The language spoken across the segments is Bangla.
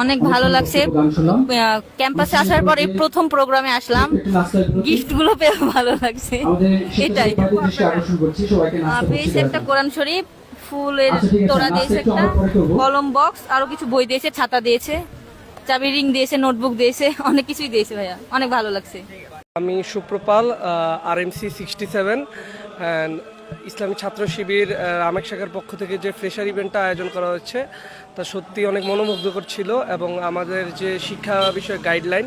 অনেক ভালো লাগছে। ক্যাম্পাসে আসার পরে প্রথম প্রোগ্রামে আসলাম, গিফট গুলো পেয়ে ভালো লাগছে। এটাই পেয়েছে একটা কোরআন শরীফ, ফুলের তোড়া দিয়েছে, একটা কলম বক্স, আরো কিছু বই দিয়েছে, ছাতা দিয়েছে, চাবি রিং দিয়েছে, নোটবুক দিয়েছে, অনেক কিছুই দিয়েছে ভাইয়া, অনেক ভালো লাগছে। আমি সুপ্রপাল, RMC 67 অ্যান্ড ইসলামী ছাত্র শিবির রামেক শাখার পক্ষ থেকে যে ফ্রেশার ইভেন্টটা আয়োজন করা হচ্ছে তা সত্যি অনেক মনোমুগ্ধকর ছিল, এবং আমাদের যে শিক্ষা বিষয়ক গাইডলাইন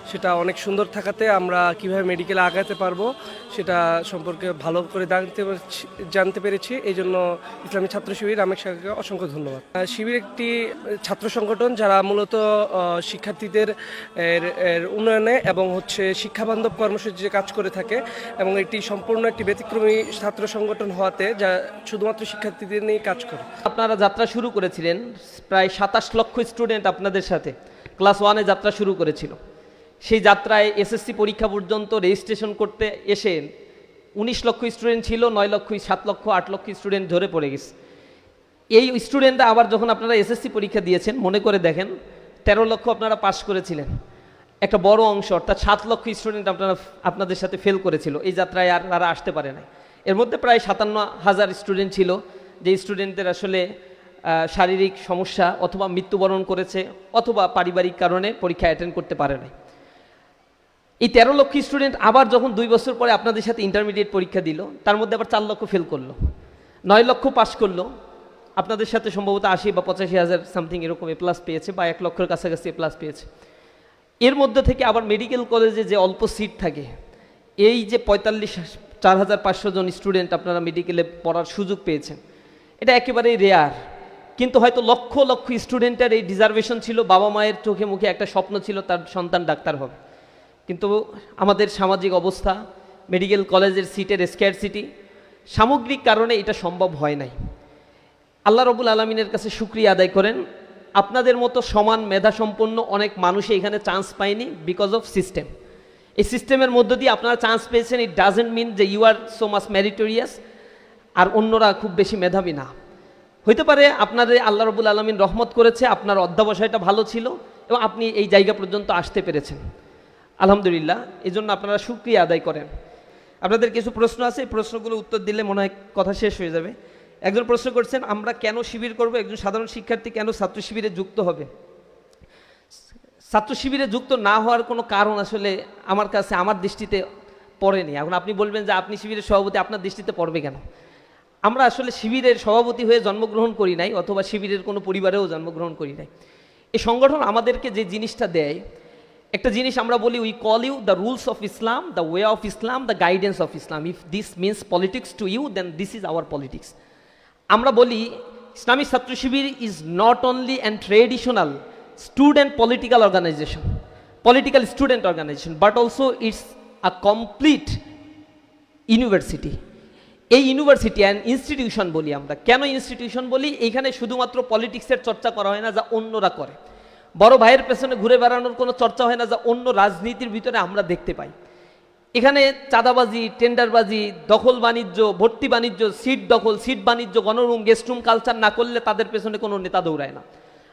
সেটা অনেক সুন্দর থাকাতে আমরা কিভাবে মেডিকেলে আগাতে পারবো সেটা সম্পর্কে ভালো করে জানতে পেরেছি। এই জন্য ইসলামী ছাত্র শিবির রামেক শাখাকে অসংখ্য ধন্যবাদ। শিবির একটি ছাত্র সংগঠন যারা মূলত শিক্ষার্থীদের এর উন্নয়নে এবং শিক্ষাবান্ধব কর্মসূচিতে কাজ করে থাকে, এবং এটি সম্পূর্ণ একটি ব্যতিক্রমী ছাত্র সংগঠন হওয়াতে যা শুধুমাত্র শিক্ষার্থীদের নিয়ে কাজ করে। আপনারা যাত্রা শুরু করেছিলেন, প্রায় 27 লক্ষ স্টুডেন্ট আপনাদের সাথে ক্লাস 1-এ যাত্রা শুরু করেছিল। সেই যাত্রায় SSC পরীক্ষা পর্যন্ত রেজিস্ট্রেশন করতে এসে 19 লক্ষ স্টুডেন্ট ছিল, 9 লক্ষ, 7 লক্ষ, 8 লক্ষ স্টুডেন্ট ধরে পড়ে গেছে। এই স্টুডেন্টরা আবার যখন আপনারা SSC পরীক্ষা দিয়েছেন, মনে করে দেখেন 13 লক্ষ আপনারা পাস করেছিলেন। একটা বড় অংশ অর্থাৎ 7 লক্ষ স্টুডেন্ট আপনাদের সাথে ফেল করেছিল, এই যাত্রায় আর তারা আসতে পারে না। এর মধ্যে প্রায় 57,000 স্টুডেন্ট ছিল, যে স্টুডেন্টদের আসলে শারীরিক সমস্যা অথবা মৃত্যুবরণ করেছে অথবা পারিবারিক কারণে পরীক্ষা অ্যাটেন্ড করতে পারে না। এই 13 লক্ষ স্টুডেন্ট আবার যখন 2 বছর পরে আপনাদের সাথে ইন্টারমিডিয়েট পরীক্ষা দিল, তার মধ্যে আবার 4 লক্ষ ফেল করলো, 9 লক্ষ পাস করলো, আপনাদের সাথে সম্ভবত 80 বা 85,000 সামথিং এরকম এ প্লাস পেয়েছে, বা 1 লক্ষের কাছাকাছি এ প্লাস পেয়েছে। এর মধ্যে থেকে আবার মেডিকেল কলেজে যে অল্প সিট থাকে, এই যে 4,500 জন স্টুডেন্ট আপনারা মেডিকেলে পড়ার সুযোগ পেয়েছেন, এটা একেবারেই রেয়ার। কিন্তু হয়তো লক্ষ লক্ষ স্টুডেন্টের এই ডিজার্ভেশন ছিল, বাবা মায়ের চোখে মুখে একটা স্বপ্ন ছিল তার সন্তান ডাক্তার হবে, কিন্তু আমাদের সামাজিক অবস্থা, মেডিকেল কলেজের সিটের স্ক্যারসিটি, সামগ্রিক কারণে এটা সম্ভব হয় নাই। আল্লাহ রবুল আলমিনের কাছে শুকরিয়া আদায় করেন, আপনাদের মতো সমান মেধাসম্পন্ন অনেক মানুষই এখানে চান্স পায়নি বিকজ অফ সিস্টেম। এই সিস্টেমের মধ্য দিয়ে আপনারা চান্স পেয়েছেন, ইট ডাজেন্ট মিন যে you are so much meritorious আর অন্যরা খুব বেশি মেধাবী না। হইতে পারে আপনাদের আল্লাহ রবুল আলমিন রহমত করেছে, আপনার অধ্যাবসায়টা ভালো ছিল এবং আপনি এই জায়গা পর্যন্ত আসতে পেরেছেন, আলহামদুলিল্লাহ। এই জন্য আপনারা শুকরিয়া আদায় করেন। আপনাদের কিছু প্রশ্ন আছে, এই প্রশ্নগুলো উত্তর দিলে মনে হয় কথা শেষ হয়ে যাবে। একজন প্রশ্ন করছেন, আমরা কেন শিবির করব, একজন সাধারণ শিক্ষার্থী কেন ছাত্র শিবিরে যুক্ত হবে? ছাত্র শিবিরে যুক্ত না হওয়ার কোনো কারণ আসলে আমার দৃষ্টিতে পড়েনি। এখন আপনি বলবেন যে আপনি শিবিরের সভাপতি, আপনার দৃষ্টিতে পড়বে কেন? আমরা আসলে শিবিরের সভাপতি হয়ে জন্মগ্রহণ করি নাই, অথবা শিবিরের কোনো পরিবারেও জন্মগ্রহণ করি নাই। এই সংগঠন আমাদেরকে যে জিনিসটা দেয়, একটা জিনিস আমরা বলি, we call you the rules of Islam, the way of Islam, the guidance of Islam. If this means politics to you, then this is our politics. আমরা বলি Islami Chhatra Shibir is not only and traditional student political organization, political student organization, but also it's a complete university. এই ইউনিভার্সিটি অ্যান্ড ইনস্টিটিউশন বলি আমরা। কেন ইনস্টিটিউশন বলি? এইখানে শুধুমাত্র পলিটিক্সের চর্চা করা হয় না যা অন্যরা করে, বড় ভাইয়ের পেছনে ঘুরে বেড়ানোর কোনো চর্চা হয় না যা অন্য রাজনীতির ভিতরে আমরা দেখতে পাই। এখানে চাঁদাবাজি, টেন্ডারবাজি, দখল বাণিজ্য, ভর্তি বাণিজ্য, সিট দখল, সিট বাণিজ্য, গণরুম, গেস্টরুম কালচার না করলে তাদের পেছনে কোনো নেতা দৌড়ায় না।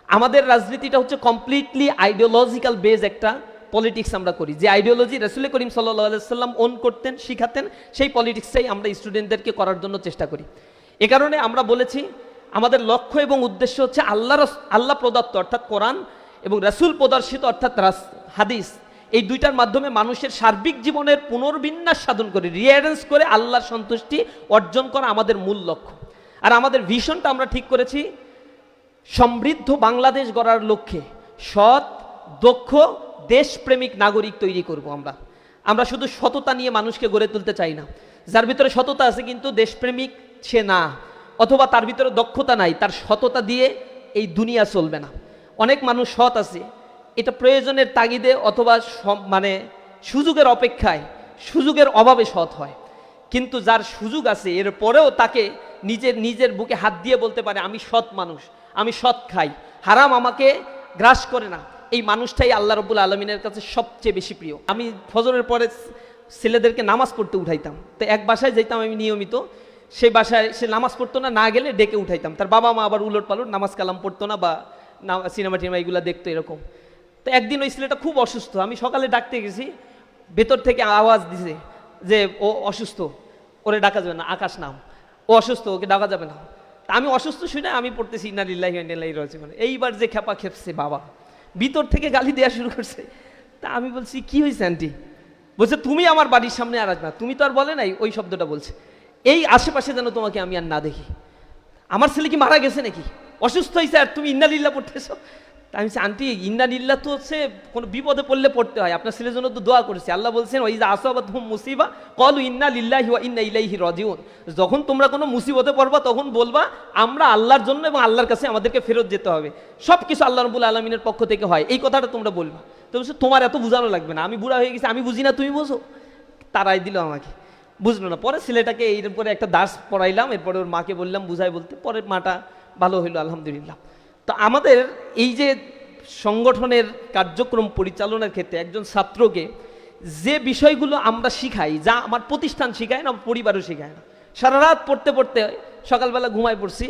আমাদের রাজনীতিটা হচ্ছে কমপ্লিটলি আইডিওলজিক্যাল বেজ একটা পলিটিক্স আমরা করি। যে আইডিওলজি রাসূল করিম সাল্লাল্লাহু আলাইহি সাল্লাম ওন করতেন, শিখাতেন, সেই পলিটিক্সটাই আমরা স্টুডেন্টদেরকে করার জন্য চেষ্টা করি। এ কারণে আমরা বলেছি আমাদের লক্ষ্য এবং উদ্দেশ্য হচ্ছে আল্লাহ প্রদত্ত অর্থাৎ কোরআন এবং রাসূল প্রদর্শিত অর্থাৎ হাদিস, এই দুইটার মাধ্যমে মানুষের সার্বিক জীবনের পুনর্বিন্যাস সাধন করে, রিঅ্যারেঞ্জ করে আল্লাহর সন্তুষ্টি অর্জন করা আমাদের মূল লক্ষ্য। আর আমাদের ভিশনটা আমরা ঠিক করেছি, সমৃদ্ধ বাংলাদেশ গড়ার লক্ষ্যে সৎ, দক্ষ, দেশপ্রেমিক নাগরিক তৈরি করব। আমরা শুধু সততা নিয়ে মানুষকে গড়ে তুলতে চাই না। যার ভিতরে সততা আছে কিন্তু দেশপ্রেমিক সে না, অথবা তার ভিতরে দক্ষতা নাই, তার সততা দিয়ে এই দুনিয়া চলবে না। অনেক মানুষ সৎ আছে, এটা প্রয়োজনের তাগিদে অথবা সুযোগের অপেক্ষায়, সুযোগের অভাবে সৎ হয়। কিন্তু যার সুযোগ আছে এরপরেও তাকে নিজের বুকে হাত দিয়ে বলতে পারে আমি সৎ মানুষ, আমি সৎ খাই, হারাম আমাকে গ্রাস করে না, এই মানুষটাই আল্লাহ রব্বুল আলমিনের কাছে সবচেয়ে বেশি প্রিয়। আমি ফজরের পরে ছেলেদেরকে নামাজ পড়তে উঠাইতাম, তো এক বাসায় যাইতাম আমি নিয়মিত, সেই বাসায় সে নামাজ পড়তো না, না গেলে ডেকে উঠাইতাম। তার বাবা মা আবার উলট পালট নামাজ কালাম পড়তো না বা না সিনেমা টিনেমা এগুলো দেখতো এরকম। তো একদিন ওই ছেলেটা খুব অসুস্থ, আমি সকালে ডাকতে গেছি, ভেতর থেকে আওয়াজ দিছে যে ও অসুস্থ, ওরে ডাকা যাবে না, আকাশ নাম, ও অসুস্থ, ওকে ডাকা যাবে না। তা আমি অসুস্থ শুনে আমি পড়তেছি ইন্না লিল্লাহি ওয়া ইন্না ইলাইহি রাজিউন। এইবার যে খেপা খেপছে বাবা, ভিতর থেকে গালি দেওয়া শুরু করছে। তা আমি বলছি কি হয়েছে আন্টি? বলছে তুমি আমার বাড়ির সামনে আর আসবে না। তুমি তো আর বলে নাই, ওই শব্দটা বলছে, এই আশেপাশে যেন তোমাকে আমি আর না দেখি। আমার ছেলে কি মারা গেছে নাকি, অসুস্থ হয়েছে আর তুমি ইন্না লিল্লাহ পড়তেছো? তা আমি বলছি আন্টি ইন্না লিল্লাহ তো হচ্ছে কোনো বিপদে পড়লে পড়তে হয়, আপনার ছেলের জন্য তো দোয়া করেছি। আল্লাহ বলছেন ওই যে আসাবাতহুম মুসিবা ক্বালু ইন্না লিল্লাহি ওয়া ইন্না ইলাইহি রাজিউন। যখন তোমরা কোনো মুসিবতে পড়বা তখন বলবা আমরা আল্লাহর জন্য এবং আল্লাহর কাছে আমাদেরকে ফেরত যেতে হবে, সব কিছু আল্লাহ রাব্বুল আলামিনের পক্ষ থেকে হয়, এই কথাটা তোমরা বলবা। তো বলছে তোমার এত বোঝানো লাগবে না, আমি বুড়া হয়ে গেছি, আমি বুঝি না, তুমি বোঝো। তারাই দিল আমাকে, বুঝলো না। পরে ছেলেটাকে এর পরে একটা দাস পড়াইলাম, এরপরে ওর মাকে বললাম বুঝাই বলতে, পরে মাটা ভালো হইলো আলহামদুলিল্লাহ। তো আমাদের এই যে সংগঠনের কার্যক্রম পরিচালনার ক্ষেত্রে একজন ছাত্রকে যে বিষয়গুলো আমরা শিখাই, যা আমার প্রতিষ্ঠান শিখায় না, আমার পরিবারও শিখায় না। সারা রাত পড়তে পড়তে সকালবেলা ঘুমায় পড়ছি,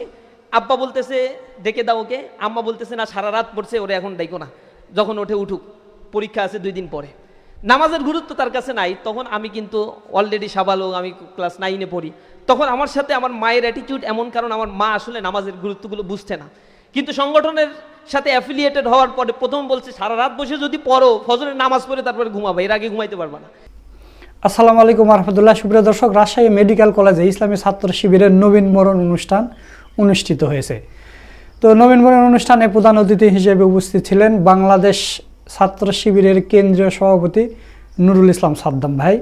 আব্বা বলতেছে ডেকে দাও ওকে, আম্মা বলতেছে না সারা রাত পড়ছে, ওরে এখন ডাইকো না, যখন ওঠে উঠুক, পরীক্ষা আছে 2 দিন পরে। নামাজের গুরুত্ব তার কাছে নাই। তখন আমি কিন্তু অলরেডি সাবালক, আমি ক্লাস 9-এ পড়ি। তখন আমার সাথে আমার মায়ের অ্যাটিটিউড এমন, কারণ আমার মা আসলে নামাজের গুরুত্বগুলো বুঝতে না। কিন্তু সংগঠনের সাথে অ্যাফিলিয়েটেড হওয়ার পরে প্রথম বলছে সারা রাত বসে যদি পড়ো, ফজরের নামাজ পড়ে তারপরে ঘুমাবে, এর আগে ঘুমাইতে পারবা না। আসসালামু আলাইকুম রহমতুল্লাহ। সুপ্রিয় দর্শক, রাজশাহী মেডিকেল কলেজে ইসলামী ছাত্র শিবিরের নবীন বরণ অনুষ্ঠান অনুষ্ঠিত হয়েছে। তো নবীন বরণ অনুষ্ঠানে প্রধান অতিথি হিসেবে উপস্থিত ছিলেন বাংলাদেশ ছাত্র শিবিরের কেন্দ্রীয় সভাপতি নুরুল ইসলাম সাদ্দাম ভাই,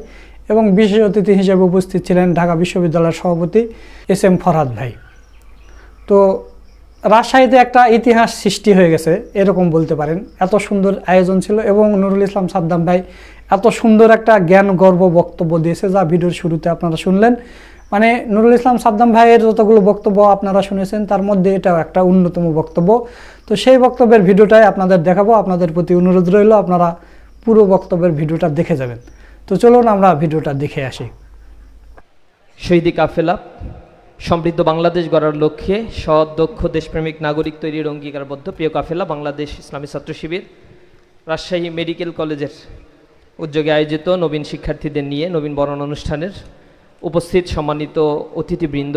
এবং বিশেষ অতিথি হিসেবে উপস্থিত ছিলেন ঢাকা বিশ্ববিদ্যালয়ের সভাপতি SM ফরহাদ ভাই। তো রাজশাহীতে একটা ইতিহাস সৃষ্টি হয়ে গেছে এরকম বলতে পারেন, এত সুন্দর আয়োজন ছিল, এবং নুরুল ইসলাম সাদ্দাম ভাই এত সুন্দর একটা জ্ঞান গর্ব বক্তব্য দিয়েছে, যা ভিডিওর শুরুতে আপনারা শুনলেন। মানে নুরুল ইসলাম সাদ্দাম ভাইয়ের যতগুলো বক্তব্য আপনারা শুনেছেন তার মধ্যে এটাও একটা অন্যতম বক্তব্য। তো সেই বক্তব্যের ভিডিওটাই আপনাদের দেখাবো, আপনাদের প্রতি অনুরোধ রইল আপনারা পুরো বক্তব্যের ভিডিওটা দেখে যাবেন। তো চলুন আমরা ভিডিওটা দেখে আসি। শহীদি কাফেলা সমৃদ্ধ বাংলাদেশ গড়ার লক্ষ্যে সৎ, দক্ষ, দেশপ্রেমিক নাগরিক তৈরির অঙ্গীকারবদ্ধ প্রিয় কাফেলা বাংলাদেশ ইসলামী ছাত্র শিবির রাজশাহী মেডিকেল কলেজের উদ্যোগে আয়োজিত নবীন শিক্ষার্থীদের নিয়ে নবীন বরণ অনুষ্ঠানের উপস্থিত সম্মানিত অতিথিবৃন্দ,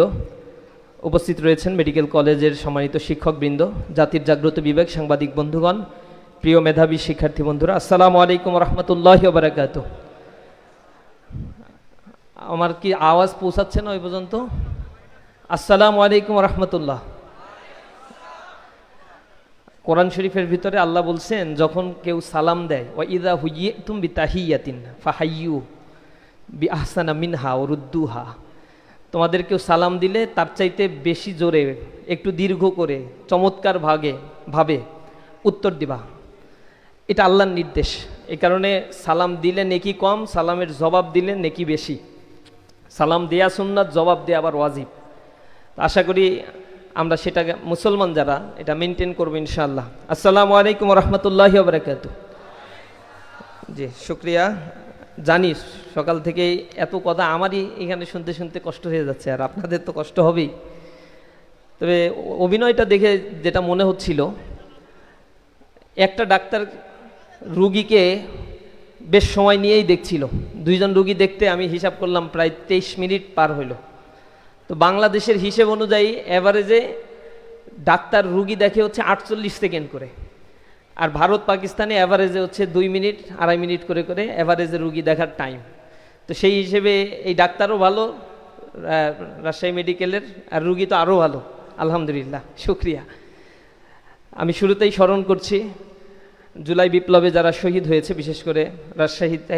উপস্থিত রয়েছেন মেডিকেল কলেজের সম্মানিত শিক্ষকবৃন্দ, জাতির জাগ্রত বিবেক, সাংবাদিক বন্ধুগণ, প্রিয় মেধাবী শিক্ষার্থী বন্ধুরা, আসসালামু আলাইকুম রহমতুল্লাহি ওয়া বারাকাতুহু। আমার কি আওয়াজ পৌঁছাচ্ছে না ওই পর্যন্ত? আসসালামু আলাইকুম রহমতুল্লাহ। কোরআন শরীফের ভিতরে আল্লাহ বলছেন যখন কেউ সালাম দেয়, ওয়া ইযা হুয়িতুম বিতাহিয়াতিন ফাহাইয়ু বিআহসানা মিনহা ওয়া রুদ্দুহা, তোমাদের কেউ সালাম দিলে তার চাইতে বেশি জোরে, একটু দীর্ঘ করে, চমৎকার ভাবে উত্তর দিবা। এটা আল্লাহর নির্দেশ। এই কারণে সালাম দিলে নেকি কম, সালামের জবাব দিলে নেকি বেশি। সালাম দেয়া সুন্নাত, জবাব দেয়া আবার ওয়াজিব। আশা করি আমরা সেটা মুসলমান যারা এটা মেনটেন করবো ইনশাআল্লাহ। আসসালামু আলাইকুম রহমতুল্লাহি ওয়া বারাকাতুহু। জি শুক্রিয়া। জানি সকাল থেকে এত কথা আমারই এখানে শুনতে শুনতে কষ্ট হয়ে যাচ্ছে, আর আপনাদের তো কষ্ট হবেই। তবে অভিনয়টা দেখে যেটা মনে হচ্ছিল, একটা ডাক্তার রুগীকে বেশ সময় নিয়েই দেখছিল। 2 জন রুগী দেখতে আমি হিসাব করলাম প্রায় 23 মিনিট পার হইল। তো বাংলাদেশের হিসেব অনুযায়ী অ্যাভারেজে ডাক্তার রুগী দেখে হচ্ছে 48 সেকেন্ড করে, আর ভারত পাকিস্তানে অ্যাভারেজে হচ্ছে 2 মিনিট 2.5 মিনিট করে করে অ্যাভারেজে রুগী দেখার টাইম। তো সেই হিসেবে এই ডাক্তারও ভালো রাজশাহী মেডিকেলের, আর রুগী তো আরও ভালো আলহামদুলিল্লাহ, শুক্রিয়া। আমি শুরুতেই স্মরণ করছি জুলাই বিপ্লবে যারা শহীদ হয়েছে, বিশেষ করে রাজশাহীতে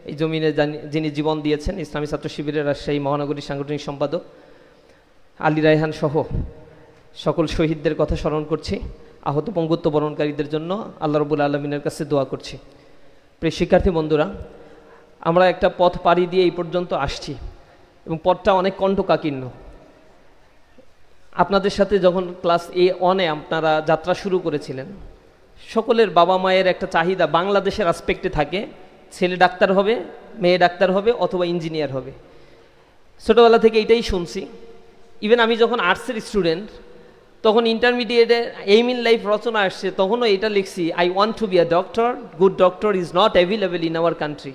এই জমিনে যিনি জীবন দিয়েছেন, ইসলামী ছাত্র শিবিরের রাজশাহী মহানগরী সাংগঠনিক সম্পাদক আলী রায়হান সহ সকল শহীদদের কথা স্মরণ করছি। আহত পঙ্গুত্ব বরণকারীদের জন্য আল্লাহ রাব্বুল আলামিনের কাছে দোয়া করছি। প্রিয় শিক্ষার্থী বন্ধুরা, আমরা একটা পথ পাড়ি দিয়ে এই পর্যন্ত আসছি, এবং পথটা অনেক কণ্ঠকাকীর্ণ। আপনাদের সাথে যখন ক্লাস A1-এ আপনারা যাত্রা শুরু করেছিলেন, সকলের বাবা মায়ের একটা চাহিদা বাংলাদেশের আসপেক্টে থাকে, ছেলে ডাক্তার হবে, মেয়ে ডাক্তার হবে, অথবা ইঞ্জিনিয়ার হবে। ছোটোবেলা থেকে এটাই শুনছি। ইভেন আমি যখন আর্টসের স্টুডেন্ট, তখন ইন্টারমিডিয়েটে এইম ইন লাইফ রচনা আসছে, তখনও এটা লিখছি, I want to be a doctor, good doctor is not available in our country,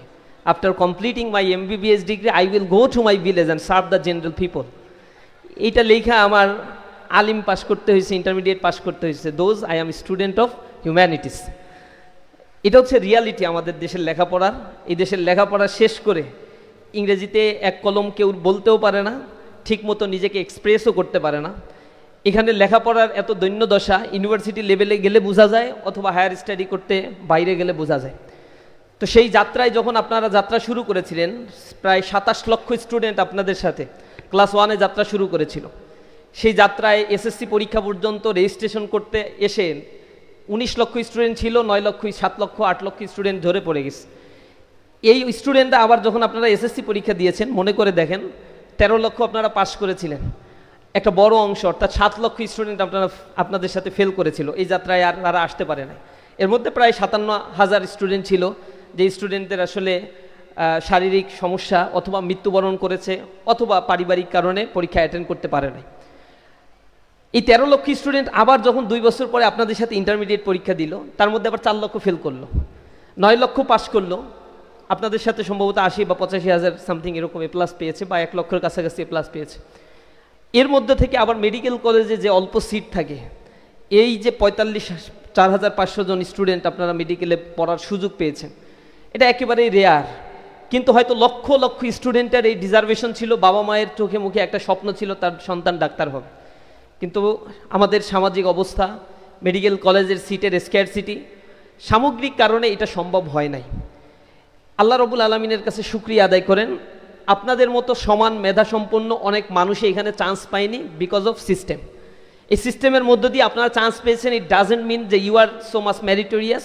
after completing my MBBS degree I will go to my village and serve the general people. এইটা লেখা আমার আলিম পাস করতে হয়েছে, ইন্টারমিডিয়েট পাস করতে হয়েছে, those I am student of humanities. এটা হচ্ছে রিয়ালিটি আমাদের দেশের লেখাপড়ার। এই দেশের লেখাপড়া শেষ করে ইংরেজিতে এক কলম কেউ বলতেও পারে না, ঠিকমতো নিজেকে এক্সপ্রেসও করতে পারে না। এখানে লেখাপড়ার এত দৈন্যদশা ইউনিভার্সিটি লেভেলে গেলে বোঝা যায়, অথবা হায়ার স্টাডি করতে বাইরে গেলে বোঝা যায়। তো সেই যাত্রায় যখন আপনারা যাত্রা শুরু করেছিলেন, প্রায় 27 লক্ষ স্টুডেন্ট আপনাদের সাথে ক্লাস 1-এ যাত্রা শুরু করেছিল। সেই যাত্রায় SSC পরীক্ষা পর্যন্ত রেজিস্ট্রেশন করতে এসে 19 লক্ষ স্টুডেন্ট ছিল, 9 লক্ষ, 7 লক্ষ, 8 লক্ষ স্টুডেন্ট ধরে পড়ে গেছে। এই স্টুডেন্টরা আবার যখন আপনারা SSC পরীক্ষা দিয়েছেন, মনে করে দেখেন 13 লক্ষ আপনারা পাস করেছিলেন, একটা বড় অংশ অর্থাৎ 7 লক্ষ স্টুডেন্ট আপনাদের সাথে ফেল করেছিল। এই যাত্রায় আর তারা আসতে পারে না। এর মধ্যে প্রায় 57,000 স্টুডেন্ট ছিল, যে স্টুডেন্টদের আসলে শারীরিক সমস্যা অথবা মৃত্যুবরণ করেছে, অথবা পারিবারিক কারণে পরীক্ষা অ্যাটেন্ড করতে পারে না। এই 13 লক্ষ স্টুডেন্ট আবার যখন 2 বছর পরে আপনাদের সাথে ইন্টারমিডিয়েট পরীক্ষা দিল, তার মধ্যে আবার 4 লক্ষ ফেল করলো, 9 লক্ষ পাস করলো, আপনাদের সাথে সম্ভবত 80 বা 85,000 সামথিং এরকম A+ পেয়েছে, বা 1 লক্ষের কাছাকাছি A+ পেয়েছে। এর মধ্যে থেকে আবার মেডিকেল কলেজে যে অল্প সিট থাকে, এই যে 4,500 জন স্টুডেন্ট আপনারা মেডিকেলে পড়ার সুযোগ পেয়েছেন, এটা একেবারেই রেয়ার। কিন্তু হয়তো লক্ষ লক্ষ স্টুডেন্টের এই ডিজার্ভেশন ছিল, বাবা মায়ের চোখে মুখে একটা স্বপ্ন ছিল তার সন্তান ডাক্তার হবে। কিন্তু আমাদের সামাজিক অবস্থা, মেডিকেল কলেজের সিটের স্ক্যারসিটি, সামগ্রিক কারণে এটা সম্ভব হয় নাই। আল্লাহ রবুল আলমিনের কাছে শুকরিয়া আদায় করেন, আপনাদের মতো সমান মেধাসম্পন্ন অনেক মানুষই এখানে চান্স পায়নি বিকজ অফ সিস্টেম। এই সিস্টেমের মধ্য দিয়ে আপনারা চান্স পেয়েছেন, ইট ডাজেন্ট মিন যে you are so much meritorious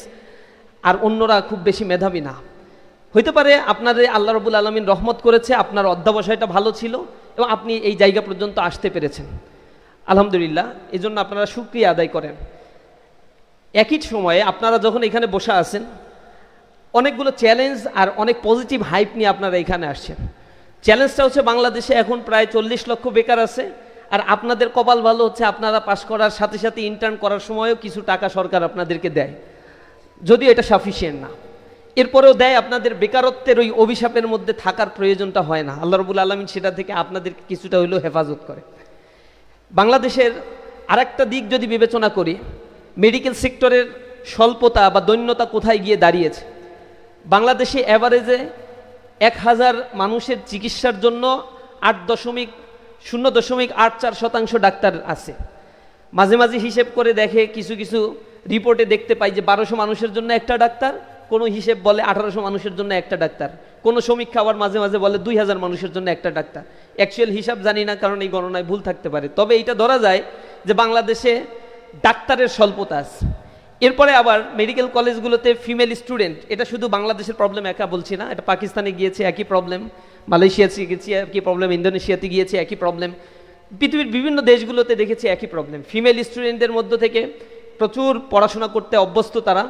আর অন্যরা খুব বেশি মেধাবী না। হইতে পারে আপনাদের আল্লাহ রবুল আলমিন রহমত করেছে, আপনার অধ্যাবসায়টা ভালো ছিল এবং আপনি এই জায়গা পর্যন্ত আসতে পেরেছেন, আলহামদুলিল্লাহ। এই জন্য আপনারা শুকরিয়া আদায় করেন। একই সময়ে আপনারা যখন এখানে বসে আছেন, অনেকগুলো চ্যালেঞ্জ আর অনেক পজিটিভ হাইপ নিয়ে আপনারা এখানে আসছেন। চ্যালেঞ্জটা হচ্ছে বাংলাদেশে এখন প্রায় 40 লক্ষ বেকার আছে, আর আপনাদের কপাল ভালো হচ্ছে আপনারা পাশ করার সাথে সাথে ইন্টার্ন করার সময়ও কিছু টাকা সরকার আপনাদেরকে দেয়, যদিও এটা সাফিসিয়েন্ট না। এরপরেও দেয়, আপনাদের বেকারত্বের ওই অভিশাপের মধ্যে থাকার প্রয়োজনটা হয় না। আল্লাহ রবুল আলমিন সেটা থেকে আপনাদেরকে কিছুটা হইলেও হেফাজত করে। বাংলাদেশের আরেকটা দিক যদি বিবেচনা করি, মেডিকেল সেক্টরের স্বল্পতা বা দৈন্যতা কোথায় গিয়ে দাঁড়িয়েছে। বাংলাদেশে অ্যাভারেজে 1000 মানুষের চিকিৎসার জন্য 0.84% ডাক্তার আছে। মাঝে মাঝে হিসেব করে দেখে, কিছু কিছু রিপোর্টে দেখতে পাই যে 1200 মানুষের জন্য একটা ডাক্তার, কোনো হিসেব বলে 1800 মানুষের জন্য একটা ডাক্তার, কোনো সমীক্ষা আবার মাঝে মাঝে বলে 2000 মানুষের জন্য একটা ডাক্তার। অ্যাকচুয়াল হিসাব জানি না, কারণ এই গণনায় ভুল থাকতে পারে। তবে এইটা ধরা যায় যে বাংলাদেশে ডাক্তারের স্বল্পতা আছে। এরপরে আবার মেডিকেল কলেজগুলোতে ফিমেল স্টুডেন্ট, এটা শুধু বাংলাদেশের প্রবলেম একা বলছি না, এটা পাকিস্তানে গিয়েছে একই প্রবলেম, মালয়েশিয়াতে গিয়েছি একই প্রবলেম, ইন্দোনেশিয়াতে গিয়েছে একই প্রবলেম, পৃথিবীর বিভিন্ন দেশগুলোতে দেখেছি একই প্রবলেম। ফিমেল স্টুডেন্টদের মধ্য থেকে প্রচুর পড়াশোনা করতে অভ্যস্ত তারা,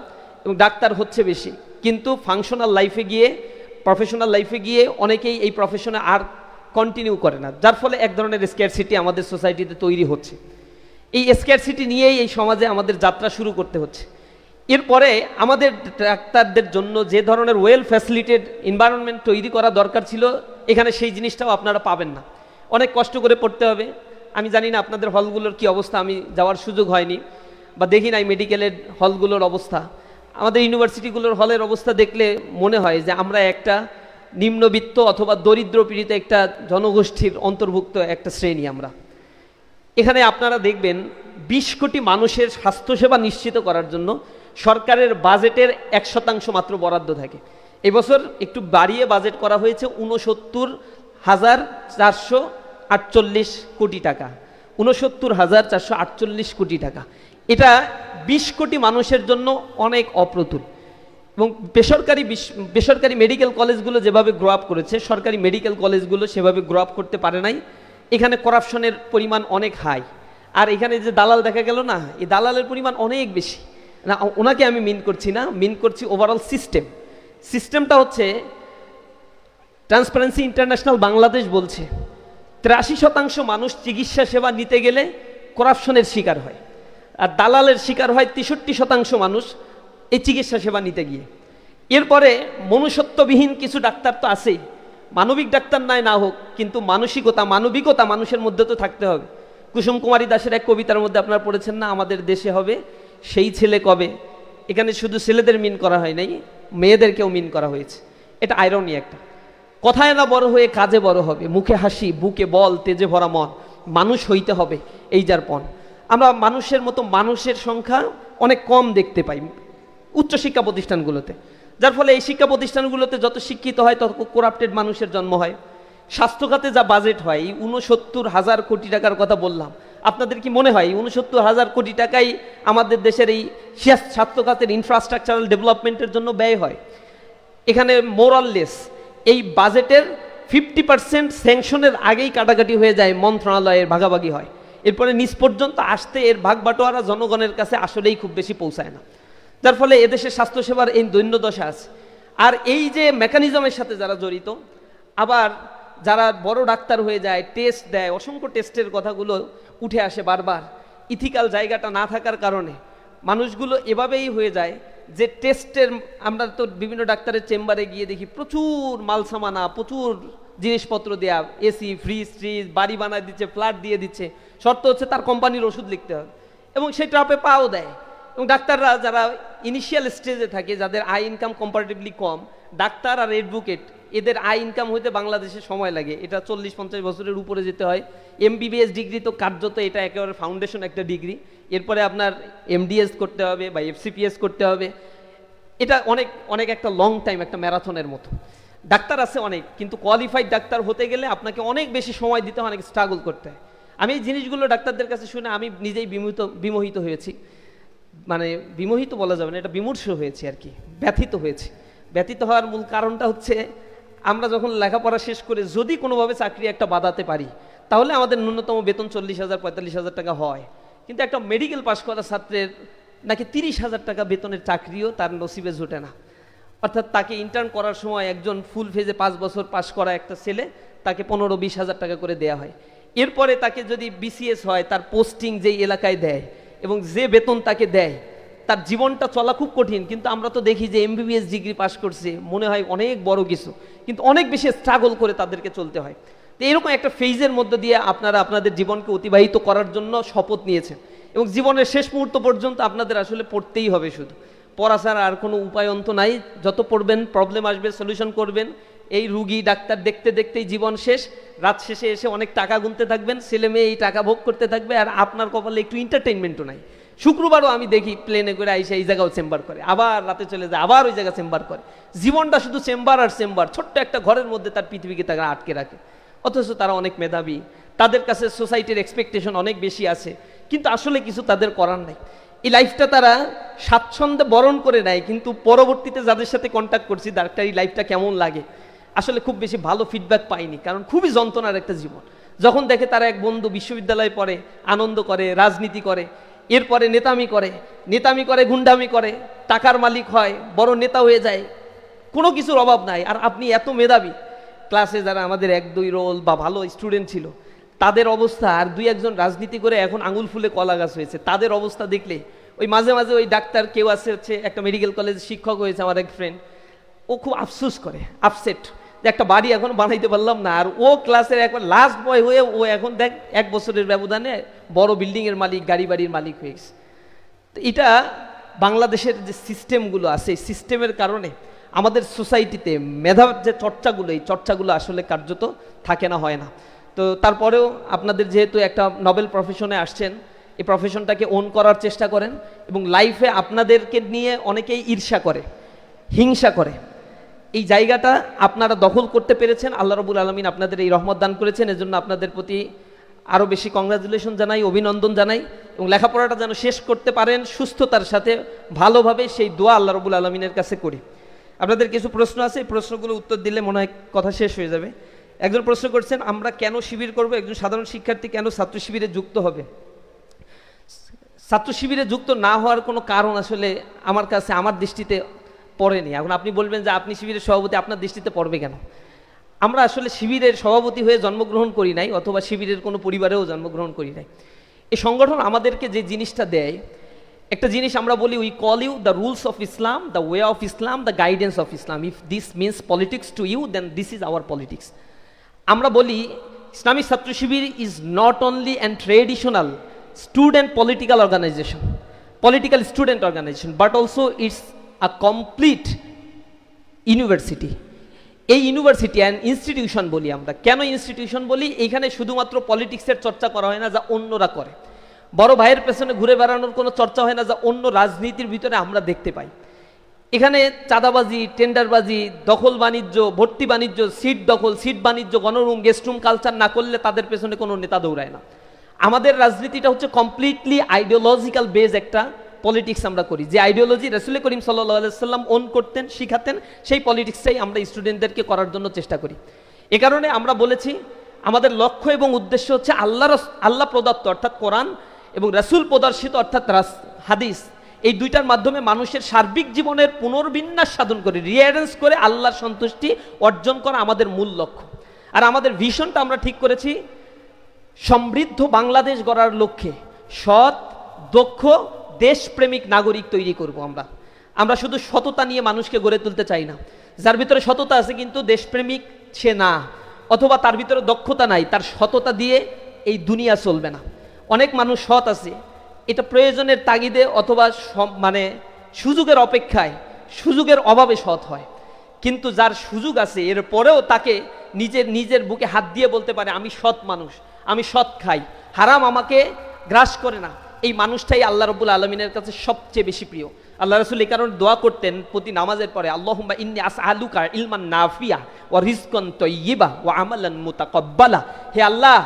এবং ডাক্তার হচ্ছে বেশি, কিন্তু ফাংশনাল লাইফে গিয়ে, প্রফেশনাল লাইফে গিয়ে অনেকেই এই প্রফেশনে আর কন্টিনিউ করে না, যার ফলে এক ধরনের স্ক্যারসিটি আমাদের সোসাইটিতে তৈরি হচ্ছে। এই স্ক্যারসিটি নিয়েই এই সমাজে আমাদের যাত্রা শুরু করতে হচ্ছে। এরপরে আমাদের ডাক্তারদের জন্য যে ধরনের ওয়েল ফ্যাসিলিটেড এনভায়রনমেন্ট তৈরি করা দরকার ছিল, এখানে সেই জিনিসটাও আপনারা পাবেন না। অনেক কষ্ট করে পড়তে হবে। আমি জানি না আপনাদের হলগুলোর কি অবস্থা, আমি যাওয়ার সুযোগ হয়নি বা দেখি নাই মেডিকেলের হলগুলোর অবস্থা। আমাদের ইউনিভার্সিটিগুলোর হলের অবস্থা দেখলে মনে হয় যে আমরা একটা নিম্নবিত্ত অথবা দরিদ্র পীড়িত একটা জনগোষ্ঠীর অন্তর্ভুক্ত একটা শ্রেণী আমরা। এখানে আপনারা দেখবেন 20 কোটি মানুষের স্বাস্থ্যসেবা নিশ্চিত করার জন্য সরকারের বাজেটের 1% মাত্র বরাদ্দ থাকে। এবছর একটু বাড়িয়ে বাজেট করা হয়েছে 69,448 কোটি টাকা, 69,448 কোটি টাকা। এটা 20 কোটি মানুষের জন্য অনেক অপ্রতুল। এবং বেসরকারি মেডিকেল কলেজগুলো যেভাবে গ্রো আপ করেছে, সরকারি মেডিকেল কলেজগুলো সেভাবে গ্রো আপ করতে পারে নাই। এখানে করাপশনের পরিমাণ অনেক হাই। আর এখানে যে দালাল দেখা গেল না, এই দালালের পরিমাণ অনেক বেশি। না, ওনাকে আমি মিন করছি না, মিন করছি ওভারঅল সিস্টেমটা হচ্ছে, ট্রান্সপারেন্সি ইন্টারন্যাশনাল বাংলাদেশ বলছে 83% মানুষ চিকিৎসা সেবা নিতে গেলে করাপশনের শিকার হয়, আর দালালের শিকার হয় 63% মানুষ এই চিকিৎসা সেবা নিতে গিয়ে। এরপরে মনুষ্যত্ববিহীন কিছু ডাক্তার তো আছেই, মানবিক ডাক্তার না হোক, কিন্তু মানবিকতা মানুষের মধ্যে তো থাকতে হবে। কুসুম কুমারী দাসের এক কবিতার মধ্যে আপনারা পড়েছেন না, আমাদের দেশে হবে সেই ছেলে কবে। এখানে শুধু ছেলেদের মিন করা হয় নাই, মেয়েদেরকেও মিন করা হয়েছে। এটা আইরনি একটা। কথায় না বড় হয়ে কাজে বড় হবে, মুখে হাসি বুকে বল তেজে ভরা মন, মানুষ হইতে হবে এই যার পণ। আমরা মানুষের মতো মানুষের সংখ্যা অনেক কম দেখতে পাই উচ্চশিক্ষা প্রতিষ্ঠানগুলোতে, যার ফলে এই শিক্ষা প্রতিষ্ঠানগুলোতে যত শিক্ষিত হয় তত করাপ্টেড মানুষের জন্ম হয়। স্বাস্থ্য খাতে যা বাজেট হয়, এই 69,000 কোটি টাকার কথা বললাম, আপনাদের কি মনে হয় 69,000 কোটি টাকাই আমাদের দেশের এই স্বাস্থ্য খাতের ইনফ্রাস্ট্রাকচারাল ডেভেলপমেন্টের জন্য ব্যয় হয়? এখানে মোরাললেস এই বাজেটের 50% স্যাংশনের আগেই কাটাকাটি হয়ে যায়, মন্ত্রণালয়ের ভাগাভাগি হয়, এরপরে নিচ পর্যন্ত আসতে এর ভাগ বাটোয়ারা জনগণের কাছে আসলেই খুব বেশি পৌঁছায় না, যার ফলে এদেশের স্বাস্থ্যসেবার এই দৈন্যদশা আছে। আর এই যে মেকানিজমের সাথে যারা জড়িত, আবার যারা বড় ডাক্তার হয়ে যায়, টেস্ট দেয়, অসংখ্য টেস্টের কথাগুলো উঠে আসে বারবার, ইথিক্যাল জায়গাটা না থাকার কারণে মানুষগুলো এভাবেই হয়ে যায় যে টেস্টের, আমরা তো বিভিন্ন ডাক্তারের চেম্বারে গিয়ে দেখি প্রচুর মালসামানা, প্রচুর জিনিসপত্র দেয়া, এসি ফ্রিজ ট্রিজ বাড়ি বানায় দিচ্ছে, ফ্ল্যাট দিয়ে দিচ্ছে, শর্ত হচ্ছে তার কোম্পানির ওষুধ লিখতে হবে, এবং সেই ট্রাপে পাও দেয়। এবং ডাক্তাররা যারা ইনিশিয়াল স্টেজে থাকে, যাদের আয় ইনকাম কম্পারেটিভলি কম, ডাক্তার আর অ্যাডভোকেট এদের আয় ইনকাম হইতে বাংলাদেশে সময় লাগে, এটা 40-50 বছরের উপরে যেতে হয়। MBBS ডিগ্রি তো কার্যত এটা একেবারে ফাউন্ডেশন একটা ডিগ্রি, এরপরে আপনার MDS করতে হবে বা FCPS করতে হবে, এটা অনেক অনেক একটা লং টাইম, একটা ম্যারাথনের মতো। ডাক্তার আছে অনেক, কিন্তু কোয়ালিফাইড ডাক্তার হতে গেলে আপনাকে অনেক বেশি সময় দিতে হয়, অনেক স্ট্রাগল করতে হয়। আমি এই জিনিসগুলো ডাক্তারদের কাছে শুনে আমি নিজেই বিমোহিত হয়েছি, মানে বিমোহিত বলা যাবে না, এটা বিমূর্ষ হয়েছে আর কি, ব্যথিত হয়েছে। ব্যথিত হওয়ার মূল কারণটা হচ্ছে, আমরা যখন লেখাপড়া শেষ করে যদি কোনোভাবে চাকরি একটা বাঁধাতে পারি, তাহলে আমাদের ন্যূনতম বেতন 40,000-45,000 টাকা হয়, কিন্তু একটা মেডিকেল পাশ করা ছাত্রের নাকি 30,000 টাকা বেতনের চাকরিও তার নসিবে জোটে না। অর্থাৎ তাকে ইন্টার্ন করার সময় একজন ফুল ফেজে 5 বছর পাশ করা একটা ছেলে, তাকে 15-20,000 টাকা করে দেয়া হয়। এরপরে তাকে যদি BCS হয়, তার পোস্টিং যেই এলাকায় দেয় এবং যে বেতন তাকে দেয়, তার জীবনটা চলা খুব কঠিন। কিন্তু আমরা তো দেখি যে MBBS ডিগ্রি পাস করছে, মনে হয় অনেক বড় কিছু, কিন্তু অনেক বেশি স্ট্রাগল করে তাদেরকে চলতে হয়। তো এরকম একটা ফেজের মধ্যে দিয়ে আপনারা আপনাদের জীবনকে অতিবাহিত করার জন্য শপথ নিয়েছেন, এবং জীবনের শেষ মুহূর্ত পর্যন্ত আপনাদের আসলে পড়তেই হবে, শুধু পড়া ছাড়া আর কোনো উপায় অন্ত নাই। যত পড়বেন প্রবলেম আসবে, সলিউশন করবেন। এই রুগী ডাক্তার দেখতে দেখতেই জীবন শেষ, রাত শেষে এসে অনেক টাকা গুনতে থাকবেন, ছেলে মেয়ে এই টাকা ভোগ করতে থাকবে, আর আপনার কপালে একটু এন্টারটেইনমেন্টও নাই। শুক্রবারও আমি দেখি প্লেনে করে আইসা এই জায়গাও চেম্বার করে, আবার রাতে চলে যায়, আবার ওই জায়গা চেম্বার করে। জীবনটা শুধু চেম্বার আর চেম্বার, ছোট্ট একটা ঘরের মধ্যে তার পৃথিবীকে তারা আটকে রাখে। অথচ তারা অনেক মেধাবী, তাদের কাছে সোসাইটির এক্সপেকটেশন অনেক বেশি আছে, কিন্তু আসলে কিছু তাদের করার নাই। এই লাইফটা তারা স্বাচ্ছন্দ্যে বরণ করে নেয়, কিন্তু পরবর্তীতে যাদের সাথে কন্ট্যাক্ট করছি, ডাক্তার এই লাইফটা কেমন লাগে, আসলে খুব বেশি ভালো ফিডব্যাক পাইনি, কারণ খুবই যন্ত্রণার একটা জীবন। যখন দেখে তারা এক বন্ধু বিশ্ববিদ্যালয়ে পড়ে, আনন্দ করে, রাজনীতি করে, এরপরে নেতামি করে, গুন্ডামি করে, টাকার মালিক হয়, বড় নেতা হয়ে যায়, কোনো কিছুর অভাব নাই, আর আপনি এত মেধাবী। ক্লাসে যারা আমাদের 1-2 রোল বা ভালো স্টুডেন্ট ছিল, তাদের অবস্থা, আর 2-1 রাজনীতি করে এখন আঙুল ফুলে কলা গাছ হয়েছে, তাদের অবস্থা দেখলে ওই মাঝে মাঝে ওই ডাক্তার কেউ আছে হচ্ছে একটা মেডিকেল কলেজে শিক্ষক হয়েছে আমার এক ফ্রেন্ড, ও খুব আফসোস করে, আপসেট যে একটা বাড়ি এখন বানাইতে পারলাম না, আর ও ক্লাসের একবার লাস্ট বয় হয়ে ও এখন দেখ 1 বছরের ব্যবধানে বড় বিল্ডিংয়ের মালিক, গাড়ি বাড়ির মালিক হয়ে গেছে। তো এটা বাংলাদেশের যে সিস্টেমগুলো আছে, এই সিস্টেমের কারণে আমাদের সোসাইটিতে মেধার যে চর্চাগুলো, এই চর্চাগুলো আসলে কার্যত থাকে না, হয় না। তো তারপরেও আপনাদের যেহেতু একটা নোবেল প্রফেশনে আসছেন, এই প্রফেশনটাকে ওন করার চেষ্টা করেন, এবং লাইফে আপনাদেরকে নিয়ে অনেকেই ঈর্ষা করে, হিংসা করে। এই জায়গাটা আপনারা দখল করতে পেরেছেন, আল্লাহ রাব্বুল আলামিন আপনাদের এই রহমত দান করেছেন, এজন্য আপনাদের প্রতি আরও বেশি কংগ্রাচুলেশন জানাই, অভিনন্দন জানাই, এবং লেখাপড়াটা যেন শেষ করতে পারেন সুস্থতার সাথে, ভালোভাবে, সেই দোয়া আল্লাহ রাব্বুল আলামিনের কাছে করি। আপনাদের কিছু প্রশ্ন আছে, এই প্রশ্নগুলো উত্তর দিলে মনে হয় কথা শেষ হয়ে যাবে। একজন প্রশ্ন করছেন, আমরা কেন শিবির করব, একজন সাধারণ শিক্ষার্থী কেন ছাত্র শিবিরে যুক্ত হবে? ছাত্র শিবিরে যুক্ত না হওয়ার কোনো কারণ আসলে আমার কাছে, আমার দৃষ্টিতে পড়েনি। এখন আপনি বলবেন যে আপনি শিবিরের সভাপতি, আপনার দৃষ্টিতে পড়বে কেন? আমরা আসলে শিবিরের সভাপতি হয়ে জন্মগ্রহণ করি নাই, অথবা শিবিরের কোনো পরিবারেও জন্মগ্রহণ করি নাই। এই সংগঠন আমাদেরকে যে জিনিসটা দেয়, একটা জিনিস আমরা বলি, we call you the rules of Islam, the way of Islam, the guidance of Islam. If this means politics to you, then this is our politics. আমরা বলি Islami Chhatra Shibir is not only and traditional student political organization, political student organization, but also it's a complete university. এই ইউনিভার্সিটি অ্যান্ড ইনস্টিটিউশন বলি আমরা। কেন ইনস্টিটিউশন বলি? এইখানে শুধুমাত্র পলিটিক্সের চর্চা করা হয় না যা অন্যরা করে, বড় ভাইয়ের পেছনে ঘুরে বেড়ানোর কোনো চর্চা হয় না যা অন্য রাজনীতির ভিতরে আমরা দেখতে পাই। এখানে চাঁদাবাজি, টেন্ডারবাজি, দখল বাণিজ্য, ভর্তি বাণিজ্য, সিট দখল, সিট বাণিজ্য, গণরুম, গেস্টরুম কালচার না করলে তাদের পেছনে কোনো নেতা দৌড়ায় না। আমাদের রাজনীতিটা হচ্ছে কমপ্লিটলি আইডিওলজিক্যাল বেজ একটা পলিটিক্স আমরা করি। যে আইডিওলজি রাসূল করিম সাল্লাল্লাহু আলাইহি সাল্লাম ওন করতেন, শিখাতেন, সেই পলিটিক্সটাই আমরা স্টুডেন্টদেরকে করার জন্য চেষ্টা করি। এ কারণে আমরা বলেছি আমাদের লক্ষ্য এবং উদ্দেশ্য হচ্ছে আল্লাহ প্রদত্ত অর্থাৎ কোরআন এবং রাসূল প্রদর্শিত অর্থাৎ হাদিস, এই দুইটার মাধ্যমে মানুষের সার্বিক জীবনের পুনর্বিন্যাস সাধন করে, রিঅ্যারেঞ্জ করে আল্লাহর সন্তুষ্টি অর্জন করা আমাদের মূল লক্ষ্য। আর আমাদের ভিশনটা আমরা ঠিক করেছি সমৃদ্ধ বাংলাদেশ গড়ার লক্ষ্যে সৎ, দক্ষ, দেশপ্রেমিক নাগরিক তৈরি করব। আমরা শুধু সততা নিয়ে মানুষকে গড়ে তুলতে চাই না। যার ভিতরে সততা আছে কিন্তু দেশপ্রেমিক সে না, অথবা তার ভিতরে দক্ষতা নাই, তার সততা দিয়ে এই দুনিয়া চলবে না। অনেক মানুষ সৎ আছে, এটা প্রয়োজনের তাগিদে অথবা মানে সুযোগের অপেক্ষায়, সুযোগের অভাবে সৎ হয়। কিন্তু যার সুযোগ আছে এর পরেও তাকে নিজের বুকে হাত দিয়ে বলতে পারে আমি সৎ মানুষ, আমি সৎ খাই, হারাম আমাকে গ্রাস করে না, এই মানুষটাই আল্লাহ রাব্বুল আলামিনের কাছে সবচেয়ে বেশি প্রিয়। আল্লাহ রাসূল এই কারণে দোয়া করতেন প্রতি নামাজের পরে, আল্লাহুম্মা ইন্নী আসআলুকা ইলমান নাফিয়া ওয়া রিজকান তাইয়্যিবা ওয়া আমালান মুতাকাব্বালা। হে আল্লাহ,